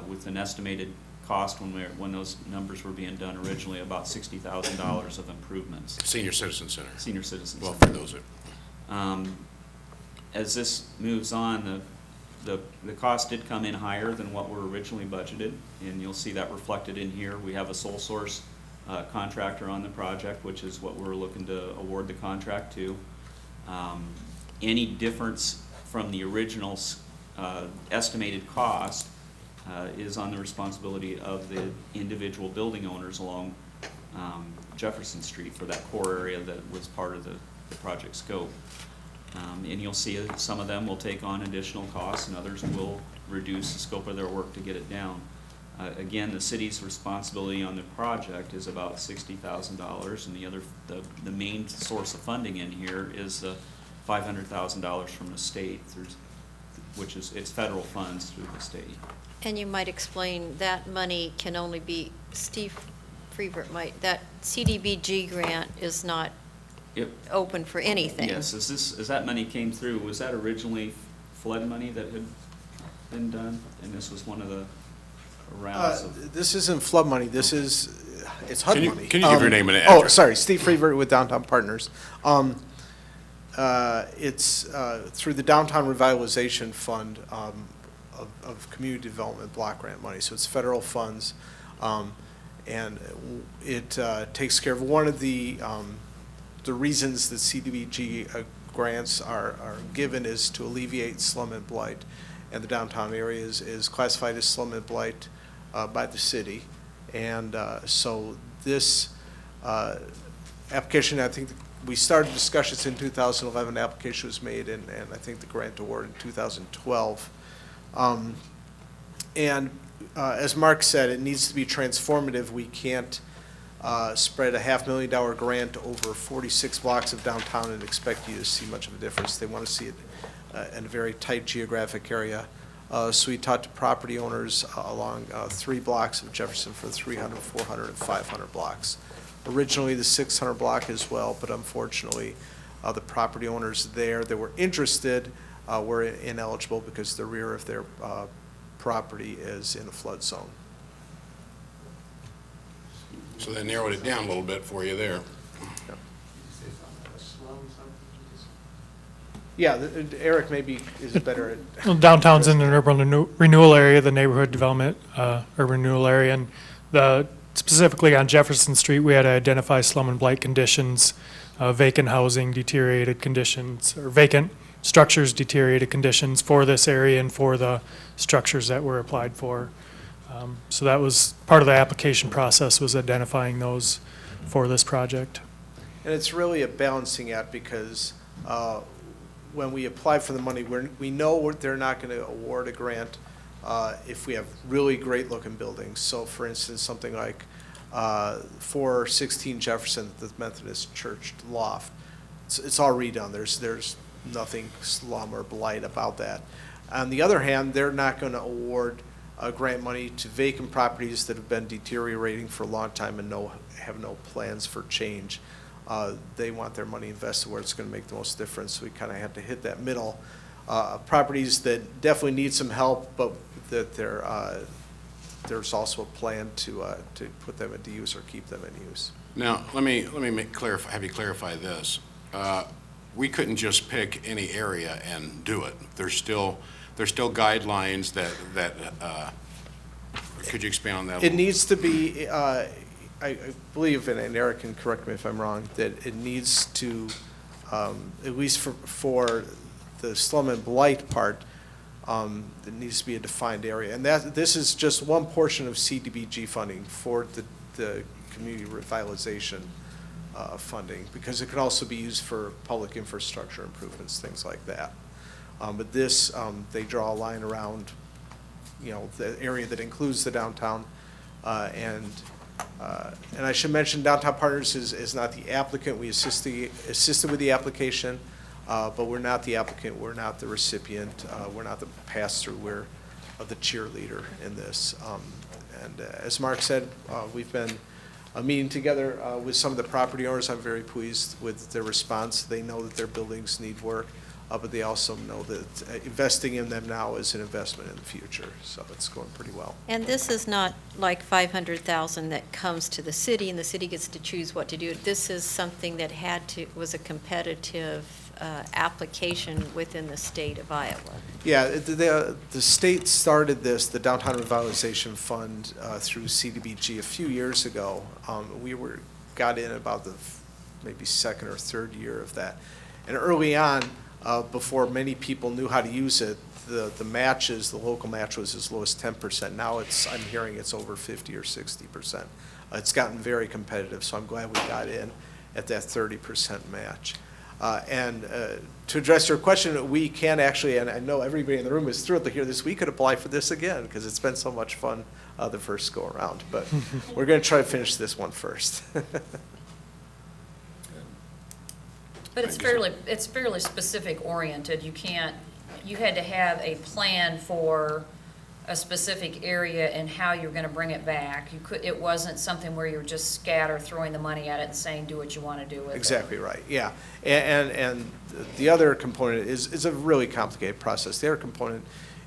with an estimated cost when those numbers were being done originally, about $60,000 of improvements. Senior Citizen Center. Senior Citizen Well, Center. for those that. As this moves on, the cost did come in higher than what were originally budgeted, and you'll see that reflected in here. We have a sole source contractor on the project, which is what we're looking to award the contract to. Any difference from the original estimated cost is on the responsibility of the individual building owners along Jefferson Street for that core area that was part of the project scope. And you'll see some of them will take on additional costs and others will reduce the scope of their work to get it down. Again, the city's responsibility on the project is about $60,000, and the main source of funding in here is the $500,000 from the state, which is, it's federal funds through the state. And you might explain that money can only be, Steve Freebert might, that CDBG grant is not open for anything. Yes, as that money came through, was that originally flood money that had been done? And this was one of the rounds of... This isn't flood money, this is, it's HUD money. Can you give your name and address? Oh, sorry, Steve Freebert with Downtown Partners. It's through the Downtown Revitalization Fund of Community Development Block Grant money, so it's federal funds. And it takes care of one of the reasons that CDBG grants are given is to alleviate slum and blight. And the downtown area is classified as slum and blight by the city. And so this application, I think we started discussions in 2011, the application was made, and I think the grant award in 2012. As Mark said, it needs to be transformative. We can't spread a $500,000 grant over 46 blocks of downtown and expect you to see much of a difference. They want to see it in a very tight geographic area. So we talked to property owners along 3 blocks of Jefferson for 300, 400, and 500 blocks. Originally the 600 block as well, but unfortunately the property owners there that were interested were ineligible because the rear of their property is in a flood zone. So that narrowed it down a little bit for you there. Yeah, Eric maybe is better at... Well, downtown's in an urban renewal area, the neighborhood development urban renewal area, and specifically on Jefferson Street, we had to identify slum and blight conditions, vacant housing, deteriorated conditions, or vacant structures, deteriorated conditions for this area and for the structures that were applied for. So that was part of the application process, was identifying those for this project. And it's really a balancing act because when we apply for the money, we know they're not going to award a grant if we have really great looking buildings. So for instance, something like 416 Jefferson, the Methodist Church loft, it's all redone. There's nothing slum or blight about that. On the other hand, they're not going to award grant money to vacant properties that have been deteriorating for a long time and have no plans for change. They want their money invested where it's going to make the most difference. So we kind of have to hit that middle. Properties that definitely need some help, but that there's also a plan to put them into use or keep them in use. Now, let me have you clarify this. We couldn't just pick any area and do it. There's still guidelines that could you expand on that? It needs to be, I believe, and Eric can correct me if I'm wrong, that it needs to, at least for the slum and blight part, it needs to be a defined area. And this is just one portion of CDBG funding for the community revitalization funding, because it can also be used for public infrastructure improvements, things like that. But this, they draw a line around, the area that includes the downtown. And I should mention, Downtown Partners is not the applicant. We assisted with the application, but we're not the applicant. We're not the recipient. We're not the pass-through. We're the cheerleader in this. And as Mark said, we've been meeting together with some of the property owners. I'm very pleased with their response. They know that their buildings need work. But they also know that investing in them now is an investment in the future, so it's going pretty well. And this is not like $500,000 that comes to the city and the city gets to choose what to do. This is something that was a competitive application within the state of Iowa. Yeah, the state started this, the Downtown Revitalization Fund, through CDBG a few years ago. We got in about the maybe second or third year of that, and early on, before many people knew how to use it, the matches, the local match was as low as 10%. Now I'm hearing it's over 50 or 60%. It's gotten very competitive, so I'm glad we got in at that 30% match. And to address your question, we can actually, and I know everybody in the room is thrilled to hear this, we could apply for this again because it's been so much fun the first go around. But we're going to try to finish this one first. But it's fairly specific oriented. You had to have a plan for a specific area and how you're gonna bring it back. It wasn't something where you're just scatter throwing the money at it and saying, do what you wanna do with it. Exactly right, yeah. And the other component is a really complicated process. The other component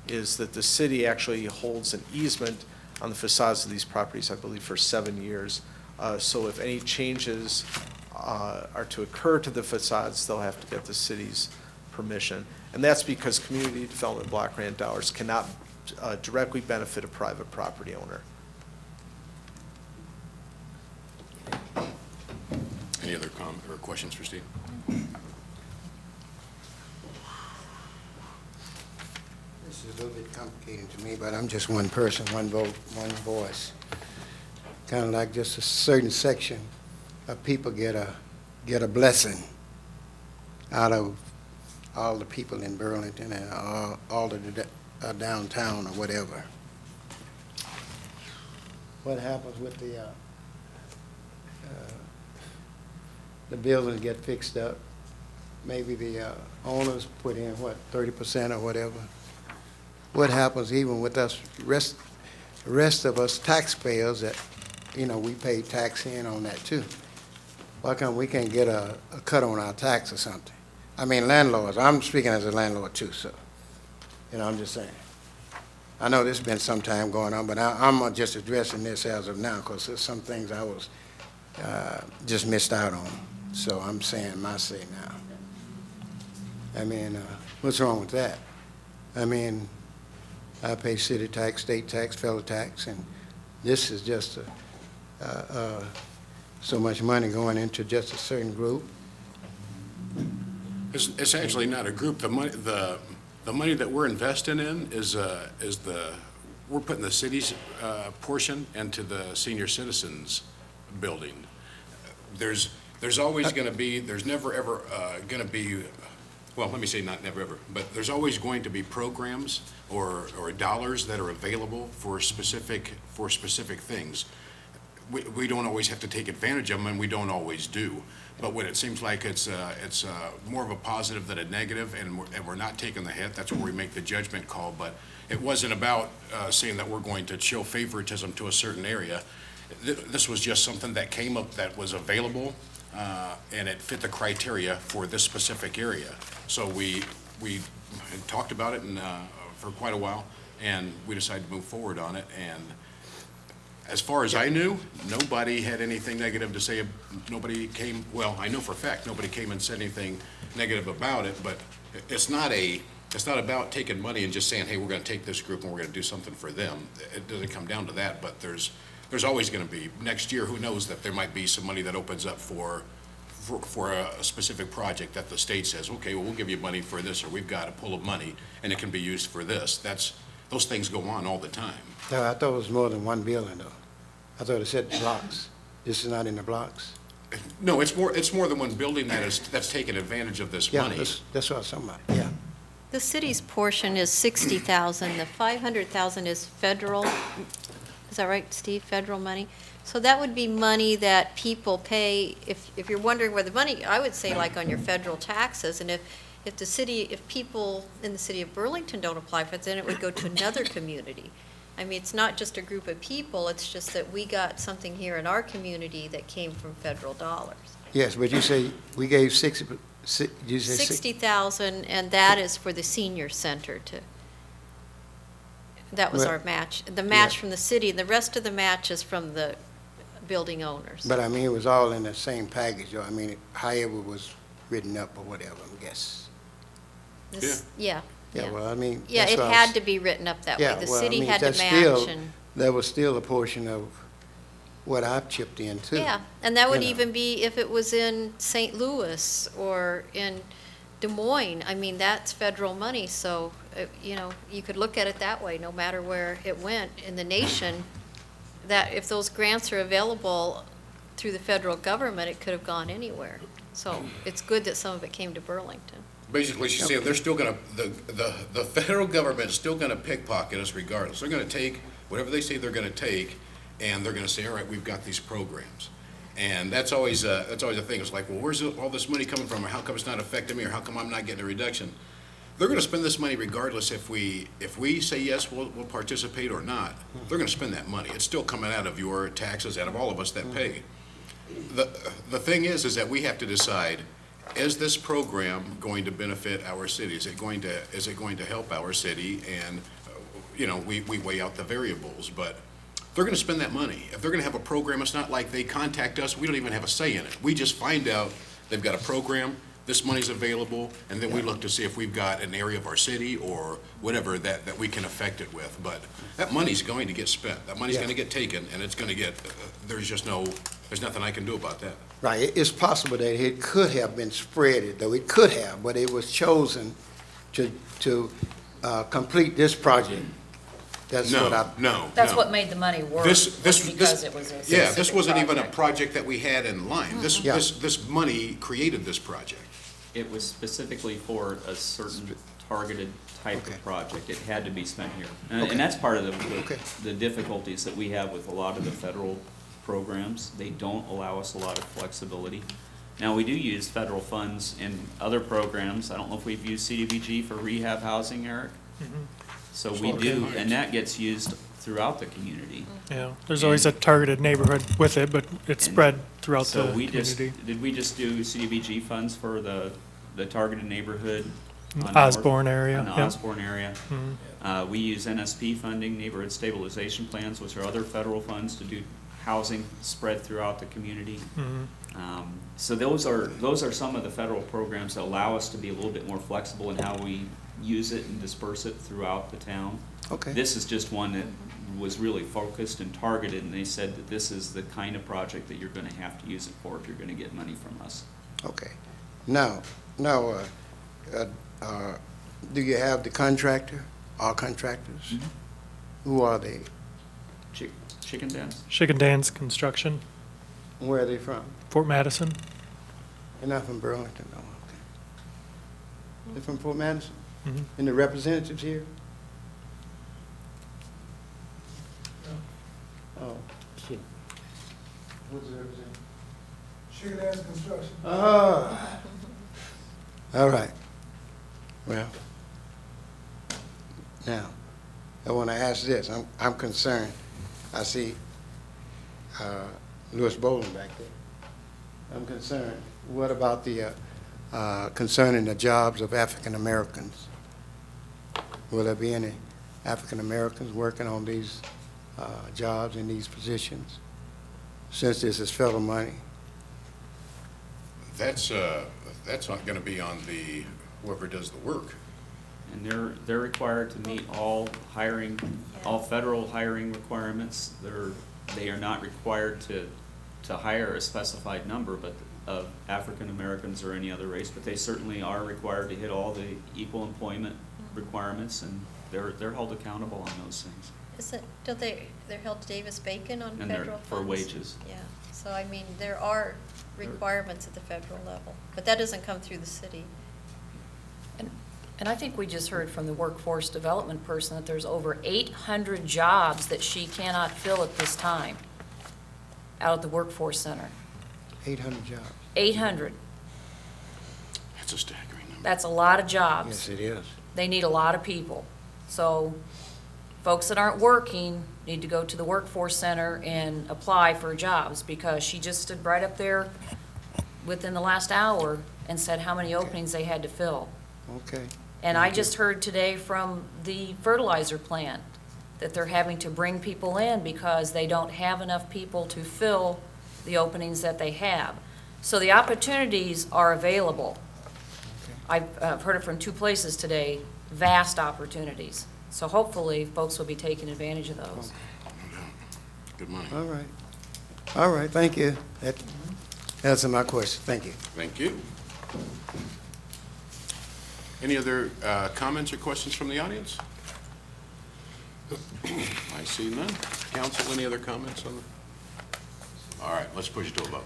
is that the city actually holds an easement on the facades of these properties, I believe, for 7 years. So if any changes are to occur to the facades, they'll have to get the city's permission. And that's because community development block grant dollars cannot directly benefit a private property owner. Any other comment or questions for Steve? This is a little bit complicated to me, but I'm just one person, one vote, one voice. Kind of like just a certain section of people get a blessing out of all the people in Burlington and all of the downtown or whatever. What happens with the buildings get fixed up? Maybe the owners put in, what, 30% or whatever? What happens even with us, rest of us taxpayers that, we pay tax in on that too? Why come we can't get a cut on our tax or something? I mean, landlords, I'm speaking as a landlord too, so, I'm just saying. I know this has been some time going on, but I'm just addressing this as of now because there's some things I was just missed out on. So I'm saying my say now. I mean, what's wrong with that? I mean, I pay city tax, state tax, federal tax, and this is just so much money going into just a certain group. It's actually not a group. The money that we're investing in we're putting the city's portion into the senior citizens building. There's always going to be, there's never ever going to be, well, let me say not never ever, but there's always going to be programs or dollars that are available for specific things. We don't always have to take advantage of them, and we don't always do. But when it seems like it's more of a positive than a negative, and we're not taking the hit, that's where we make the judgment call. But it wasn't about saying that we're going to show favoritism to a certain area. This was just something that came up that was available, and it fit the criteria for this specific area. So we talked about it for quite a while, and we decided to move forward on it. And as far as I knew, nobody had anything negative to say. Nobody came, well, I know for a fact, nobody came and said anything negative about it, but it's not about taking money and just saying, hey, we're going to take this group and we're going to do something for them. It doesn't come down to that, but there's always going to be, next year, who knows, that there might be some money that opens up for a specific project that the state says, okay, well, we'll give you money for this, or we've got a pool of money and it can be used for this. Those things go on all the time. No, I thought it was more than one building, though. I thought it said blocks. This is not in the blocks. No, it's more than one building that's taking advantage of this money. Yeah, that's what I was talking about, yeah. The city's portion is $60,000. The $500,000 is federal. Is that right, Steve? Federal money? So that would be money that people pay. If you're wondering where the money, I would say like on your federal taxes. And if people in the city of Burlington don't apply for it, then it would go to another community. I mean, it's not just a group of people, it's just that we got something here in our community that came from federal dollars. Yes, but you say we gave 60, you say 60,000, and that is for the senior center that was our match. The match from the city, and the rest of the match is from the building owners. But I mean, it was all in the same package, or I mean, however it was written up or whatever, I guess. Yeah. Yeah, well, I mean. Yeah, it had to be written up that way. The city had to match and. That was still a portion of what I've chipped in too. Yeah, and that would even be if it was in St. Louis or in Des Moines. I mean, that's federal money, so, you could look at it that way, no matter where it went in the nation. that if those grants are available through the federal government, it could have gone anywhere. So it's good that some of it came to Burlington. Basically, she's saying they're still gonna, the federal government's still gonna pickpocket us regardless. They're gonna take whatever they say they're gonna take, and they're gonna say, all right, we've got these programs. And that's always a thing. It's like, well, where's all this money coming from? Or how come it's not affecting me? Or how come I'm not getting a reduction? They're gonna spend this money regardless if we say yes, we'll participate or not. They're gonna spend that money. It's still coming out of your taxes, out of all of us that pay. The thing is that we have to decide, is this program going to benefit our city? Is it going to help our city? And, we weigh out the variables, but they're gonna spend that money. If they're gonna have a program, it's not like they contact us, we don't even have a say in it. We just find out they've got a program, this money's available, and then we look to see if we've got an area of our city or whatever that we can affect it with. But that money's going to get spent. That money's gonna get taken, and it's gonna get, there's nothing I can do about that. Right, it's possible that it could have been spread, though it could have, but it was chosen to complete this project. That's what I. No. That's what made the money work, because it was a Yeah, this specific wasn't even a project. project that we had in line. This money created this project. It was specifically for a certain targeted type of project. It had to be spent here. And that's part of the difficulties that we have with a lot of the federal programs. They don't allow us a lot of flexibility. Now, we do use federal funds in other programs. I don't know if we've used CDBG for rehab housing, Eric? So we do, and that gets used throughout the community. Yeah, there's always a targeted neighborhood with it, but it's spread throughout the So community. did we just do CDBG funds for the targeted neighborhood? on Osborne North- area, On the yep. Osborne area. We use NSP funding, neighborhood stabilization plans, which are other federal funds to do housing spread throughout the community. So those are some of the federal programs that allow us to be a little bit more flexible in how we use it and disperse it throughout the town. Okay. This is just one that was really focused and targeted, and they said that this is the kind of project that you're gonna have to use it for if you're gonna get money from us. Okay. Now, do you have the contractor, all contractors? Who are they? Chicken Dance? Chicken Dan's Construction, Where are they from? Fort Madison. They're not from Burlington, no, okay. They're from Fort Madison? Mhm. And the representatives here? Oh. What's the representative? Chicken Ass Construction. Ah. All right. Well, now, I want to ask this. I'm concerned. I see Louis Bowling back there. I'm concerned. What about the concerning the jobs of African Americans? Will there be any African Americans working on these jobs in these positions, since this is federal money? That's not gonna be on whoever does the work. And they're required to meet all federal hiring requirements. They are not required to hire a specified number of African Americans or any other race, but they certainly are required to hit all the equal employment requirements, and they're held accountable on those things. They're held to Davis-Bacon on And federal funds? for wages. Yeah, so I mean, there are requirements at the federal level, but that doesn't come through the city. And I think we just heard from the workforce development person that there's over 800 jobs that she cannot fill at this time out at the workforce center. 800 jobs. 800. That's a staggering number. That's a lot of jobs. Yes, it is. They need a lot of people. So folks that aren't working need to go to the workforce center and apply for jobs, because she just stood right up there within the last hour and said how many openings they had to fill. Okay. And I just heard today from the fertilizer plant that they're having to bring people in because they don't have enough people to fill the openings that they have. So the opportunities are available. I've heard it from two places today, vast opportunities. So hopefully, folks will be taking advantage of those. Good money. All right. All right, thank you. That answered my question. Thank you. Thank you. Any other comments or questions from the audience? I see none. Council, any other comments on the? All right, let's push it to a vote.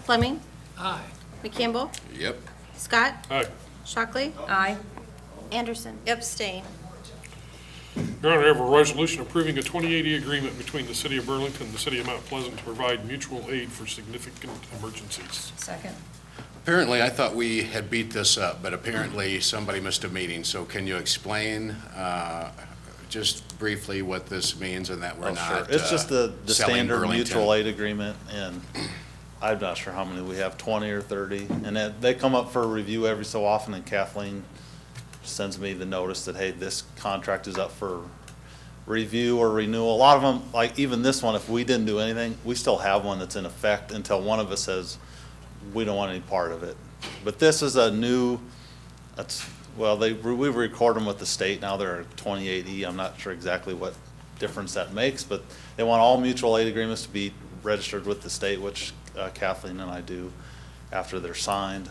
Fleming, Aye. McCampbell, Yep. Scott, Aye. Shockley, Aye. Anderson. Abstain. Your Honor, I have a resolution approving a 2080 agreement between the City of Burlington and the City of Mount Pleasant to provide mutual aid for significant emergencies. Second. Apparently, I thought we had beat this up, but apparently somebody missed a meeting. So can you explain just briefly what this means and that we're Oh, sure. not It's just the selling standard Burlington? mutual aid agreement, and I'm not sure how many we have, 20 or 30. And they come up for review every so often, and Kathleen sends me the notice that, hey, this contract is up for review or renewal. A lot of them, like even this one, if we didn't do anything, we still have one that's in effect until one of us says, we don't want any part of it. But this is a new, we record them with the state, now they're 2080. I'm not sure exactly what difference that makes, but they want all mutual aid agreements to be registered with the state, which Kathleen and I do after they're signed.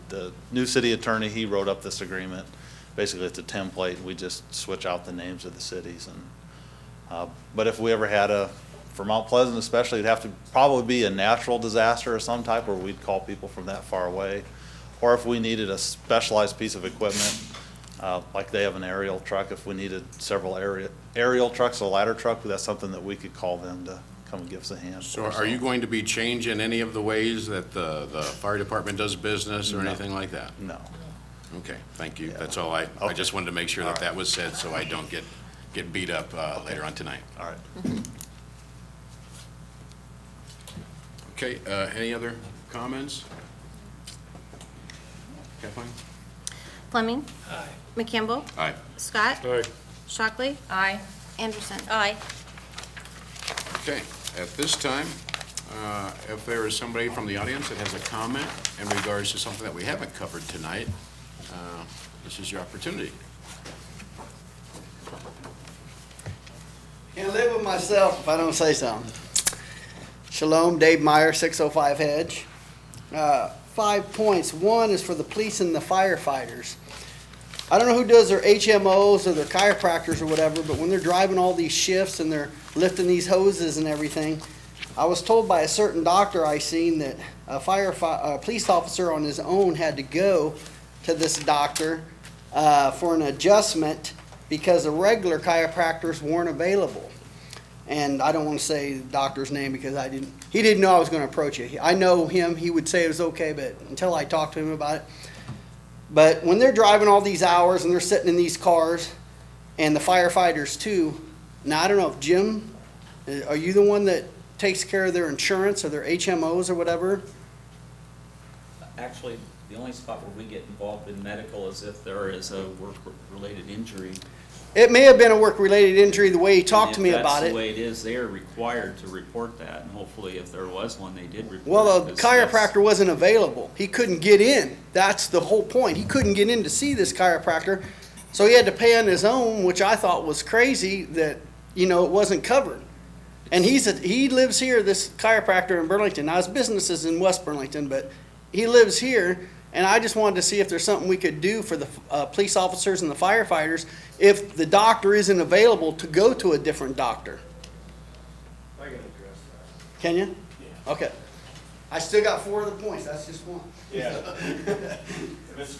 The new city attorney, he wrote up this agreement. Basically, it's a template. We just switch out the names of the cities. But if we ever had for Mount Pleasant especially, it'd have to probably be a natural disaster of some type where we'd call people from that far away. Or if we needed a specialized piece of equipment, like they have an aerial truck, if we needed several aerial trucks, a ladder truck, that's something that we could call them to come and give us a hand. So are you going to be changing any of the ways that the fire department does business or No. anything like that? No. Okay, thank you. Yeah. That's all I Okay. just wanted to make sure All that right. that was said so I don't get beat up later on tonight. All right. Okay, any other comments? Kathleen? Fleming, Aye. McCampbell, Aye. Scott, Aye. Shockley, Aye. Anderson. Aye. Okay, at this time, if there is somebody from the audience that has a comment in regards to something that we haven't covered tonight, this is your opportunity. Can't live with myself if I don't say something. Shalom, Dave Meyer, 605 Hedge. 5 points. One is for the police and the firefighters. I don't know who does their HMOs or their chiropractors or whatever, but when they're driving all these shifts and they're lifting these hoses and everything, I was told by a certain doctor I seen that a police officer on his own had to go to this doctor for an adjustment because the regular chiropractors weren't available. And I don't want to say the doctor's name because he didn't know I was going to approach it. I know him, he would say it was okay, but until I talked to him about it. But when they're driving all these hours and they're sitting in these cars, and the firefighters too, now I don't know if Jim, are you the one that takes care of their insurance or their HMOs or whatever? Actually, the only spot where we get involved in medical is if there is a work-related injury. It may have been a work-related injury the way he talked to me And if about that's it. the way it is, they are required to report that, and hopefully if there was one, they did report it. Well, the 'cause that's- chiropractor wasn't available. He couldn't get in. That's the whole point. He couldn't get in to see this chiropractor, so he had to pay on his own, which I thought was crazy that, it wasn't covered. And he lives here, this chiropractor in Burlington. Now, his business is in West Burlington, but he lives here, and I just wanted to see if there's something we could do for the police officers and the firefighters if the doctor isn't available to go to a different doctor. I can address that. Can you? Yeah. Okay. I still got 4 other points. That's just one. Yeah. If it's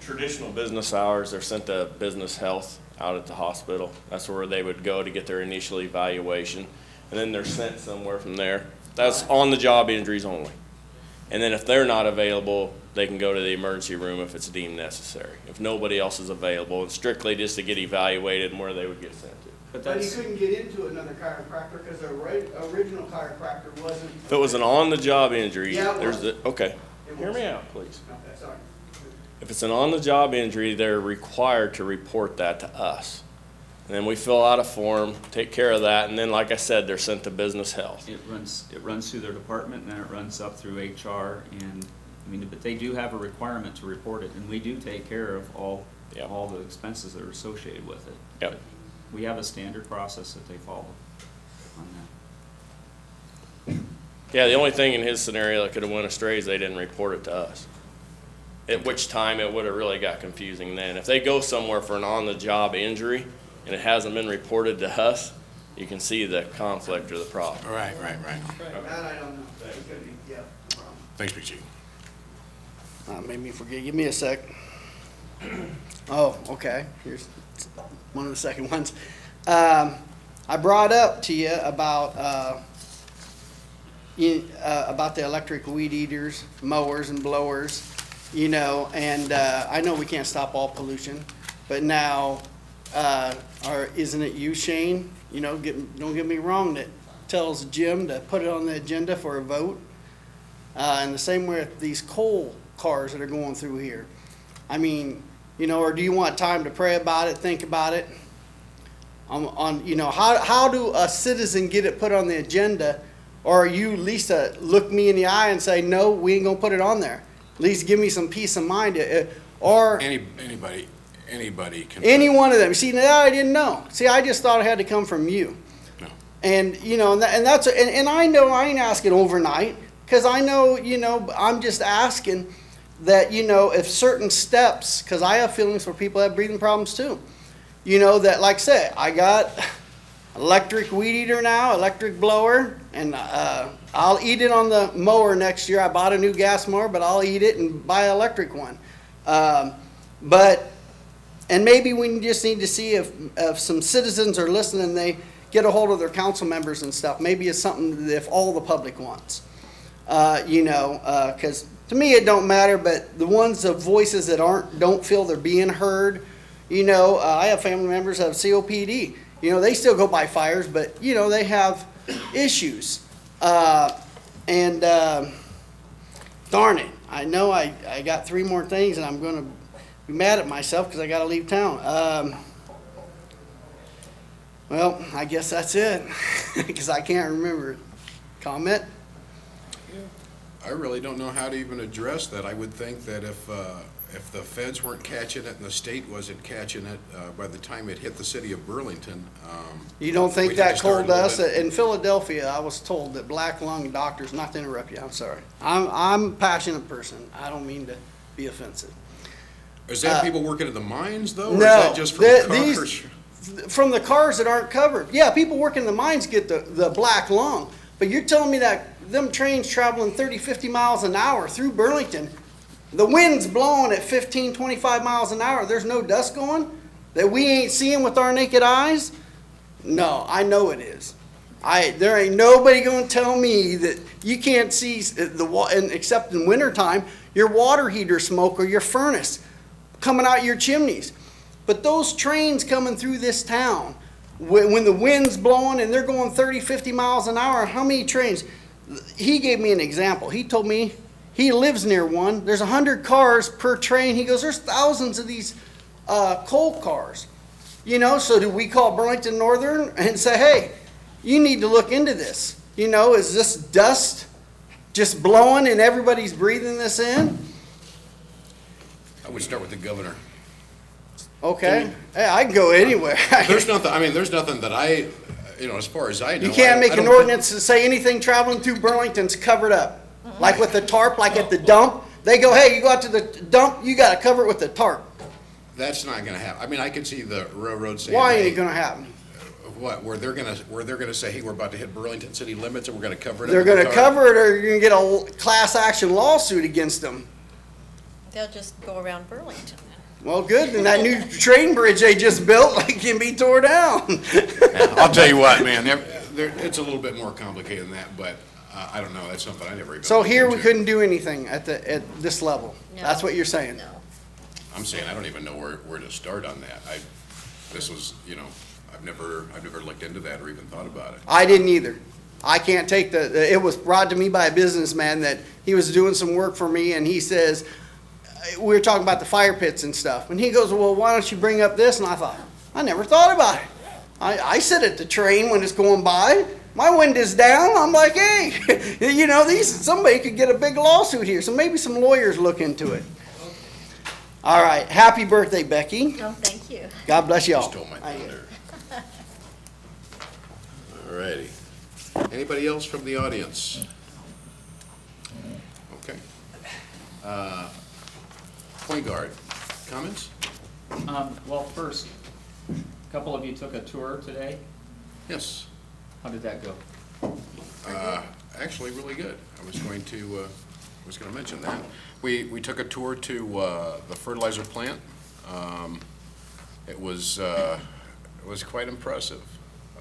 traditional business hours, they're sent to business health out at the hospital. That's where they would go to get their initial evaluation. And then they're sent somewhere from there. That's on-the-job injuries only. And then if they're not available, they can go to the emergency room if it's deemed necessary. If nobody else is available, and strictly just to get evaluated and where they would get sent to. But he couldn't get into another chiropractor because the original chiropractor wasn't. If it was an on-the-job injury, Yeah, it there's was. the, okay. It Hear was. me out, please. Okay, sorry. If it's an on-the-job injury, they're required to report that to us. And then we fill out a form, take care of that, and then, like I said, they're sent to business health. It runs through their department, and then it runs up through HR, and, but they do have a requirement to report it, and we do take care of all the expenses that are associated with it. Yep. But we have a standard process that they follow on that. Yeah, the only thing in his scenario that could have went astray is they didn't report it to us. At which time it would have really got confusing then. If they go somewhere for an on-the-job injury and it hasn't been reported to us, you can see the conflict or the problem. Right. That I don't know. It could be, yeah. Thanks, Big Chief. Made me forget. Give me a sec. Oh, okay. Here's one of the second ones. I brought up to you about the electric weed eaters, mowers and blowers, you know, and I know we can't stop all pollution, but now, isn't it you, Shane? You know, don't get me wrong, that tells Jim to put it on the agenda for a vote. And the same way with these coal cars that are going through here. I mean, you know, or do you want time to pray about it, think about it? You know, how do a citizen get it put on the agenda? Or are you, Lisa, look me in the eye and say, no, we ain't gonna put it on there? At least give me some peace of mind. Or Anybody can. any one of them. See, now I didn't know. See, I just thought it had to come from you. No. And, you know, and I know I ain't asking overnight, because I know, you know, I'm just asking that, you know, if certain steps, because I have feelings for people that have breathing problems too. You know, that, like I said, I got electric weed eater now, electric blower, and I'll eat it on the mower next year. I bought a new gas mower, but I'll eat it and buy an electric one. And maybe we just need to see if some citizens are listening, they get a hold of their council members and stuff. Maybe it's something that if all the public wants. You know, because to me it don't matter, but the ones of voices that don't feel they're being heard, you know, I have family members that have COPD. You know, they still go by fires, but you know, they have issues. Darn it, I know I got 3 more things and I'm gonna be mad at myself because I gotta leave town. Well, I guess that's it, because I can't remember. Comment? I really don't know how to even address that. I would think that if the feds weren't catching it and the state wasn't catching it, by the time it hit the city of Burlington. You don't think we'd have that to start cold a little us? bit. In Philadelphia, I was told that black lung doctors, not to interrupt you, I'm sorry. I'm a passionate person. I don't mean to be offensive. Is that people working at the mines though? Or No, is that just from cars? From the cars that aren't covered. Yeah, people working in the mines get the black lung, but you're telling me that them trains traveling 30, 50 miles an hour through Burlington, the wind's blowing at 15, 25 miles an hour, there's no dust going that we ain't seeing with our naked eyes? No, I know it is. There ain't nobody gonna tell me that you can't see except in wintertime, your water heater smoke or your furnace coming out your chimneys. But those trains coming through this town, when the wind's blowing and they're going 30, 50 miles an hour, how many trains? He gave me an example. He told me he lives near one. There's 100 cars per train. He goes, there's thousands of these coal cars. You know, so do we call Burlington Northern and say, hey, you need to look into this? You know, is this dust just blowing and everybody's breathing this in? I would start with the governor. Okay. Hey, I can go anywhere. There's nothing that I, you know, as far as I know. You can't make I an don't ordinance to say anything traveling through Burlington's covered up. Like with the tarp, like at the dump. They go, hey, you go out to the dump, you gotta cover it with the tarp. That's not gonna happen. I mean, I could see the railroad saying. Why ain't hey, it gonna happen? What, where they're gonna say, hey, we're about to hit Burlington city limits and we're gonna cover it up. They're with the gonna tarp? cover it, or you're gonna get a class action lawsuit against them. They'll just go around Burlington. Well, good, and that new train bridge they just built can be tore down. I'll tell you what, man, it's a little bit more complicated than that, but I don't know, that's something I never even. So looked here we into. couldn't do anything at this level. No. That's what you're saying? No. I'm saying I don't even know where to start on that. This was, you know, I've never looked into that or even thought about it. I didn't either. I can't take it was brought to me by a businessman that he was doing some work for me, and he says, we were talking about the fire pits and stuff, and he goes, well, why don't you bring up this? And I thought, I never thought about it. I sit at the train when it's going by. My window's down. I'm like, hey, you know, somebody could get a big lawsuit here, so maybe some lawyers look into it. All right. Happy birthday, Becky. Oh, thank you. God bless y'all. Just stole my thunder. All righty. Anybody else from the audience? Okay. Point guard, comments? Well, first, a couple of you took a tour today. Yes. How did that go? Actually, really good. I was going to mention that. We took a tour to the fertilizer plant. It was quite impressive.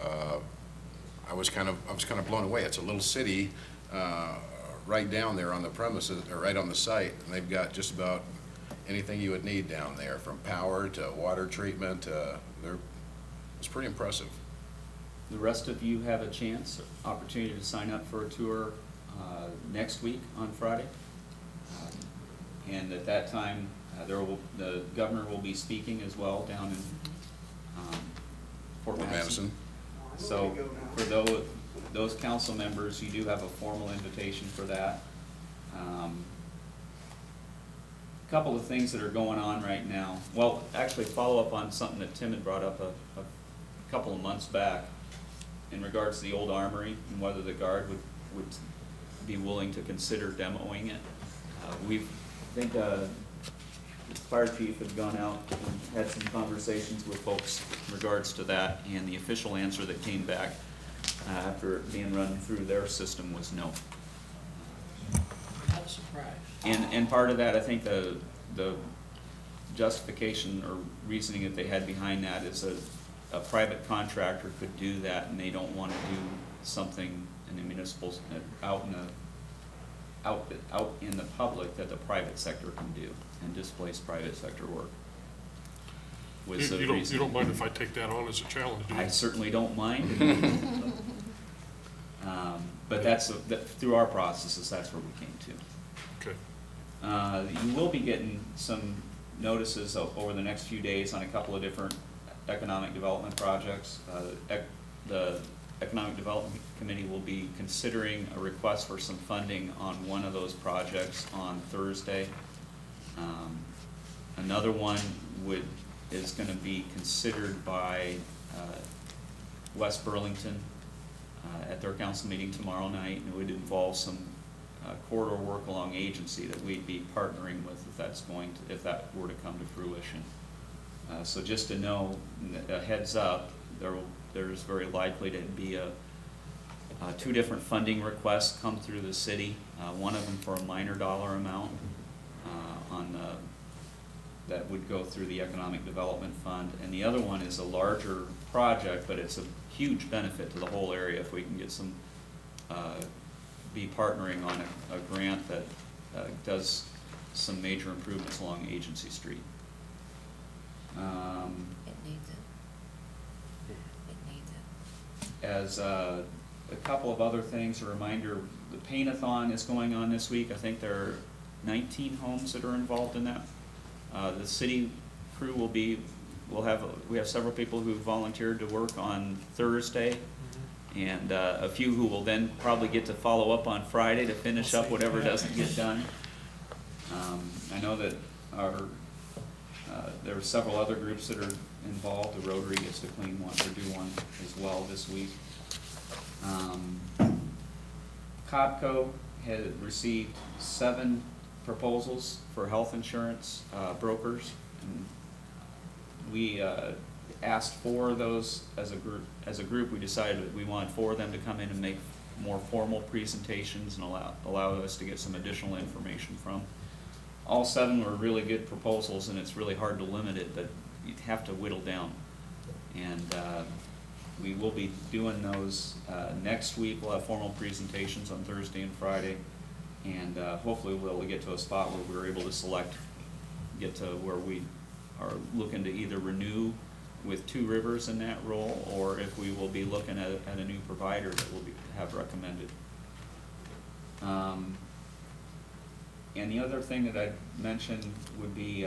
I was kind of blown away. It's a little city right down there on the premises, or right on the site, and they've got just about anything you would need down there, from power to water treatment. It's pretty impressive. The rest of you have a chance, opportunity to sign up for a tour next week on Friday. And at that time, the governor will be speaking as well down in Fort Madison. So for those council members, you do have a formal invitation for that. A couple of things that are going on right now. Well, actually follow up on something that Tim had brought up a couple of months back in regards to the old armory and whether the Guard would be willing to consider demoing it. I think the fire chief had gone out and had some conversations with folks in regards to that, and the official answer that came back after it being run through their system was no. Not a surprise. And part of that, I think the justification or reasoning that they had behind that is a private contractor could do that, and they don't want to do something in the municipal, out in the public that the private sector can do and displace private sector work. You don't mind if I take that on as a challenge, do you? I certainly don't mind. But through our processes, that's where we came to. Okay. You will be getting some notices over the next few days on a couple of different economic development projects. The Economic Development Committee will be considering a request for some funding on one of those projects on Thursday. Another one is going to be considered by West Burlington at their council meeting tomorrow night, and it would involve some corridor work along agency that we'd be partnering with if that were to come to fruition. So just to know, a heads up, there's very likely to be two different funding requests come through the city. One of them for a minor dollar amount that would go through the Economic Development Fund, and the other one is a larger project, but it's a huge benefit to the whole area if we can get be partnering on a grant that does some major improvements along Agency Street. It needs it. It needs it. As a couple of other things, a reminder, the paint-a-thon is going on this week. I think there are 19 homes that are involved in that. The city crew we have several people who volunteered to work on Thursday, and a few who will then probably get to follow up on Friday to finish up whatever doesn't get done. I know that there are several other groups that are involved. The Rotary gets to clean one or do one as well this week. COPCO had received 7 proposals for health insurance brokers, and we asked 4 of those as a group. As a group, we decided that we wanted 4 of them to come in and make more formal presentations and allow us to get some additional information from. All 7 were really good proposals, and it's really hard to limit it, but you have to whittle down. And we will be doing those next week. We'll have formal presentations on Thursday and Friday, and hopefully we'll get to a spot where we're able to get to where we are looking to either renew with Two Rivers in that role, or if we will be looking at a new provider that we'll have recommended. And the other thing that I'd mention would be,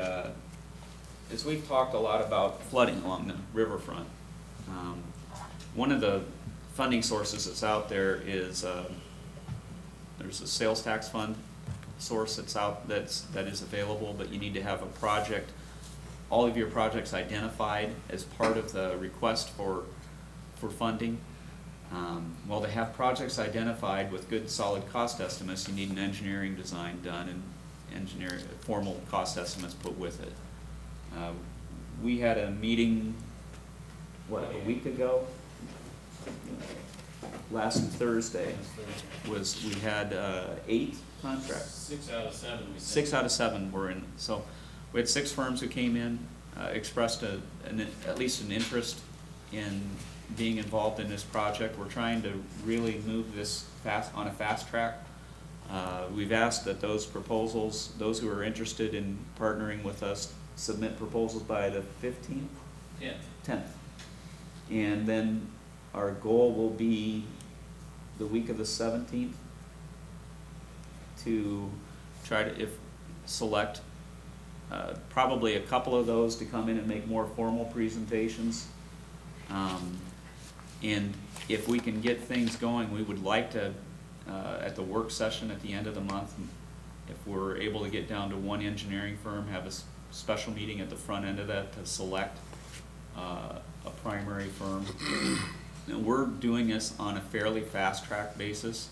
is we've talked a lot about flooding along the riverfront. One of the funding sources that's out there is there's a sales tax fund source that is available, but you need to have a project, all of your projects identified as part of the request for funding. Well, to have projects identified with good solid cost estimates, you need an engineering design done and formal cost estimates put with it. We had a meeting, a week ago? last Thursday was, we had 8 contracts. 6 out of 7. 6 out of 7 were in, so we had 6 firms who came in, expressed at least an interest in being involved in this project. We're trying to really move this on a fast track. We've asked that those proposals, those who are interested in partnering with us, submit proposals by the 15th? 10th. And then our goal will be the week of the 17th to try to select probably a couple of those to come in and make more formal presentations. And if we can get things going, we would like to, at the work session at the end of the month, if we're able to get down to one engineering firm, have a special meeting at the front end of that to select a primary firm. And we're doing this on a fairly fast track basis,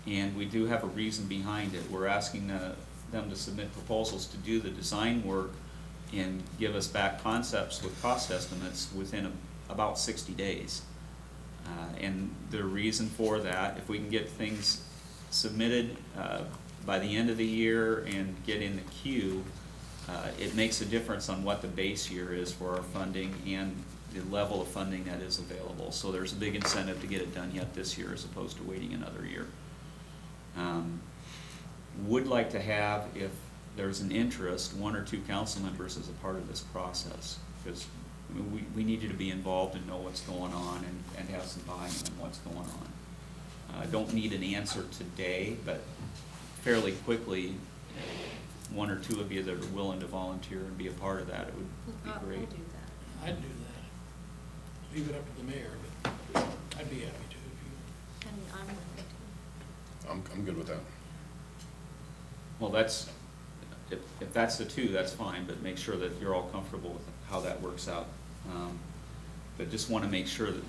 and we do have a reason behind it. We're asking them to submit proposals to do the design work and give us back concepts with cost estimates within about 60 days. And the reason for that, if we can get things submitted by the end of the year and get in the queue, it makes a difference on what the base year is for our funding and the level of funding that is available. So there's a big incentive to get it done yet this year as opposed to waiting another year. Would like to have, if there's an interest, 1 or 2 council members as a part of this process, because we need you to be involved and know what's going on and have some buy-in on what's going on. I don't need an answer today, but fairly quickly, 1 or 2 of you that are willing to volunteer and be a part of that, it would be great. We'll do that. I'd do that. Leave it up to the mayor, but I'd be happy to if you. And I'm willing to. I'm good with that. Well, if that's the 2, that's fine, but make sure that you're all comfortable with how that works out. But just want to make sure that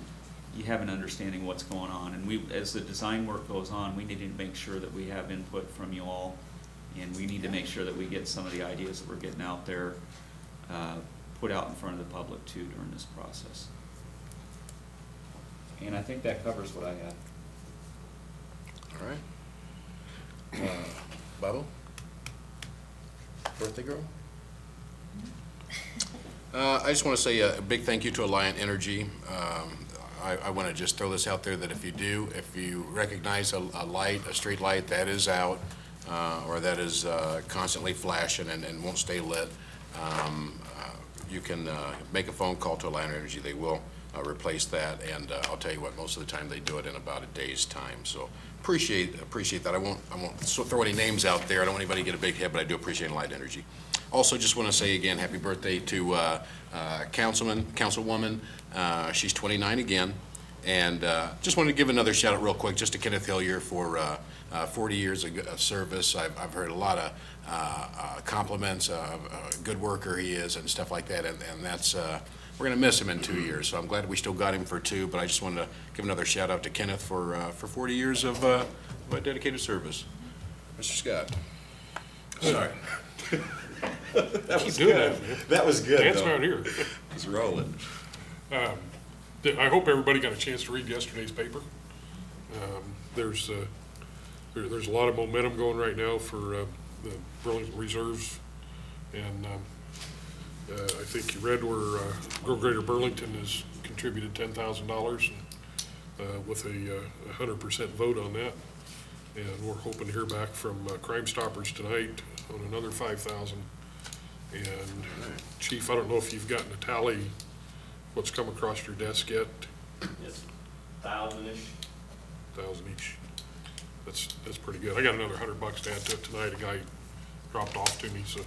you have an understanding of what's going on. And as the design work goes on, we need to make sure that we have input from you all, and we need to make sure that we get some of the ideas that we're getting out there put out in front of the public too during this process. And I think that covers what I had. All right. Bubba? Birthday girl? I just want to say a big thank you to Alliant Energy. I want to just throw this out there that if you recognize a light, a street light that is out, or that is constantly flashing and won't stay lit, you can make a phone call to Alliant Energy. They will replace that, and I'll tell you what, most of the time they do it in about a day's time. So appreciate that. I won't throw any names out there. I don't want anybody to get a big head, but I do appreciate Alliant Energy. Also, just want to say again, happy birthday to Councilwoman. She's 29 again. And just wanted to give another shout out real quick just to Kenneth Hillier for 40 years of service. I've heard a lot of compliments, good worker he is and stuff like that. And that's, we're going to miss him in 2 years. So I'm glad we still got him for 2, but I just wanted to give another shout out to Kenneth for 40 years of dedicated service. Mr. Scott. Sorry. That was good. That was good, Dan's though. not here. He's rolling. I hope everybody got a chance to read yesterday's paper. There's a lot of momentum going right now for the Burlington Reserves, and I think you read where Grow Greater Burlington has contributed $10,000 with a 100% vote on that, and we're hoping to hear back from Crime Stoppers tonight on another $5,000. And Chief, I don't know if you've gotten a tally what's come across your desk yet. Yes, 1,000-ish. 1,000 each. That's pretty good. I got another $100 to add to it tonight. A guy dropped off to me, so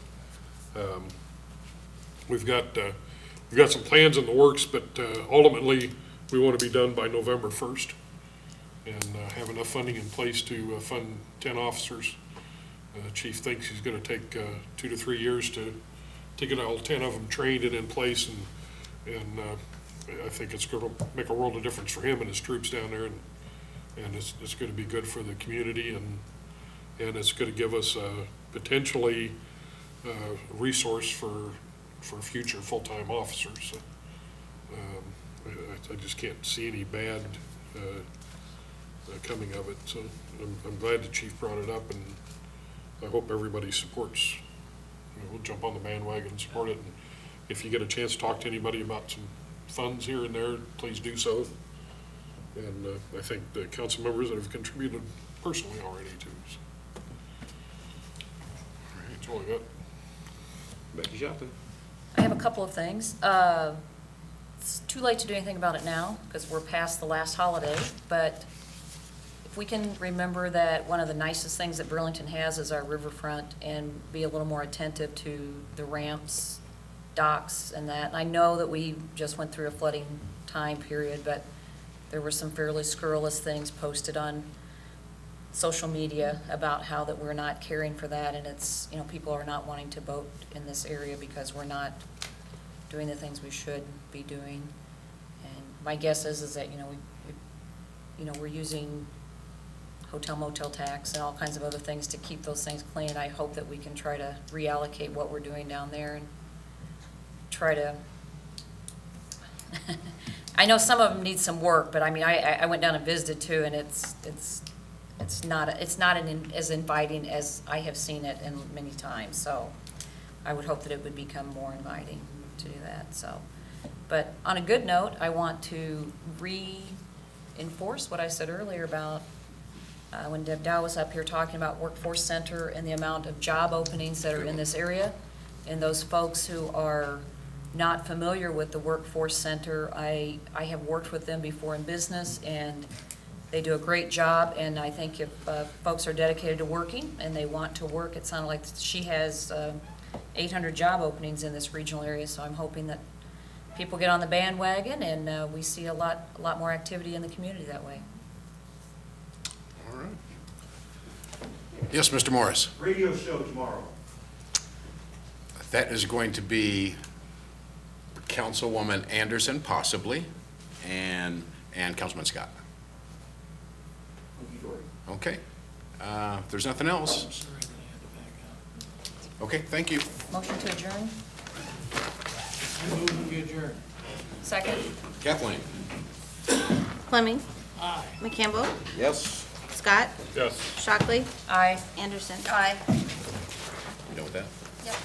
we've got some plans in the works, but ultimately we want to be done by November 1st and have enough funding in place to fund 10 officers. Chief thinks he's going to take 2 to 3 years to get all 10 of them trained and in place, and I think it's going to make a world of difference for him and his troops down there, and it's going to be good for the community, and it's going to give us potentially a resource for future full-time officers. So, I just can't see any bad coming of it. So I'm glad the chief brought it up, and I hope everybody supports. We'll jump on the bandwagon and support it. And if you get a chance to talk to anybody about some funds here and there, please do so. And I think the council members that have contributed personally already too. So. All right, that's all I got. Becky Shelton. I have a couple of things. It's too late to do anything about it now because we're past the last holiday, but if we can remember that one of the nicest things that Burlington has is our riverfront and be a little more attentive to the ramps, docks, and that. And I know that we just went through a flooding time period, but there were some fairly scurrilous things posted on social media about how that we're not caring for that, and it's, you know, people are not wanting to boat in this area because we're not doing the things we should be doing. And my guess is that, we're using hotel motel tax and all kinds of other things to keep those things clean. I hope that we can try to reallocate what we're doing down there and try to I know some of them need some work, but I mean, I went down and visited too, and it's not as inviting as I have seen it in many times. So I would hope that it would become more inviting to do that. So, but on a good note, I want to reinforce what I said earlier about when Deb Dow was up here talking about Workforce Center and the amount of job openings that are in this area, and those folks who are not familiar with the Workforce Center. I have worked with them before in business, and they do a great job. And I think if folks are dedicated to working and they want to work, it sounded like she has 800 job openings in this regional area. So I'm hoping that people get on the bandwagon and we see a lot more activity in the community that way. All right. Yes, Mr. Morris. Radio show tomorrow. That is going to be Councilwoman Anderson, possibly, and Councilman Scott. Okay. If there's nothing else. Okay, thank you. Motion to adjourn? I move we adjourn. Second? Kathleen? Fleming. Aye. McCampbell. Yes. Scott. Yes. Shockley. Aye. Anderson. Aye. You know with that? Yep.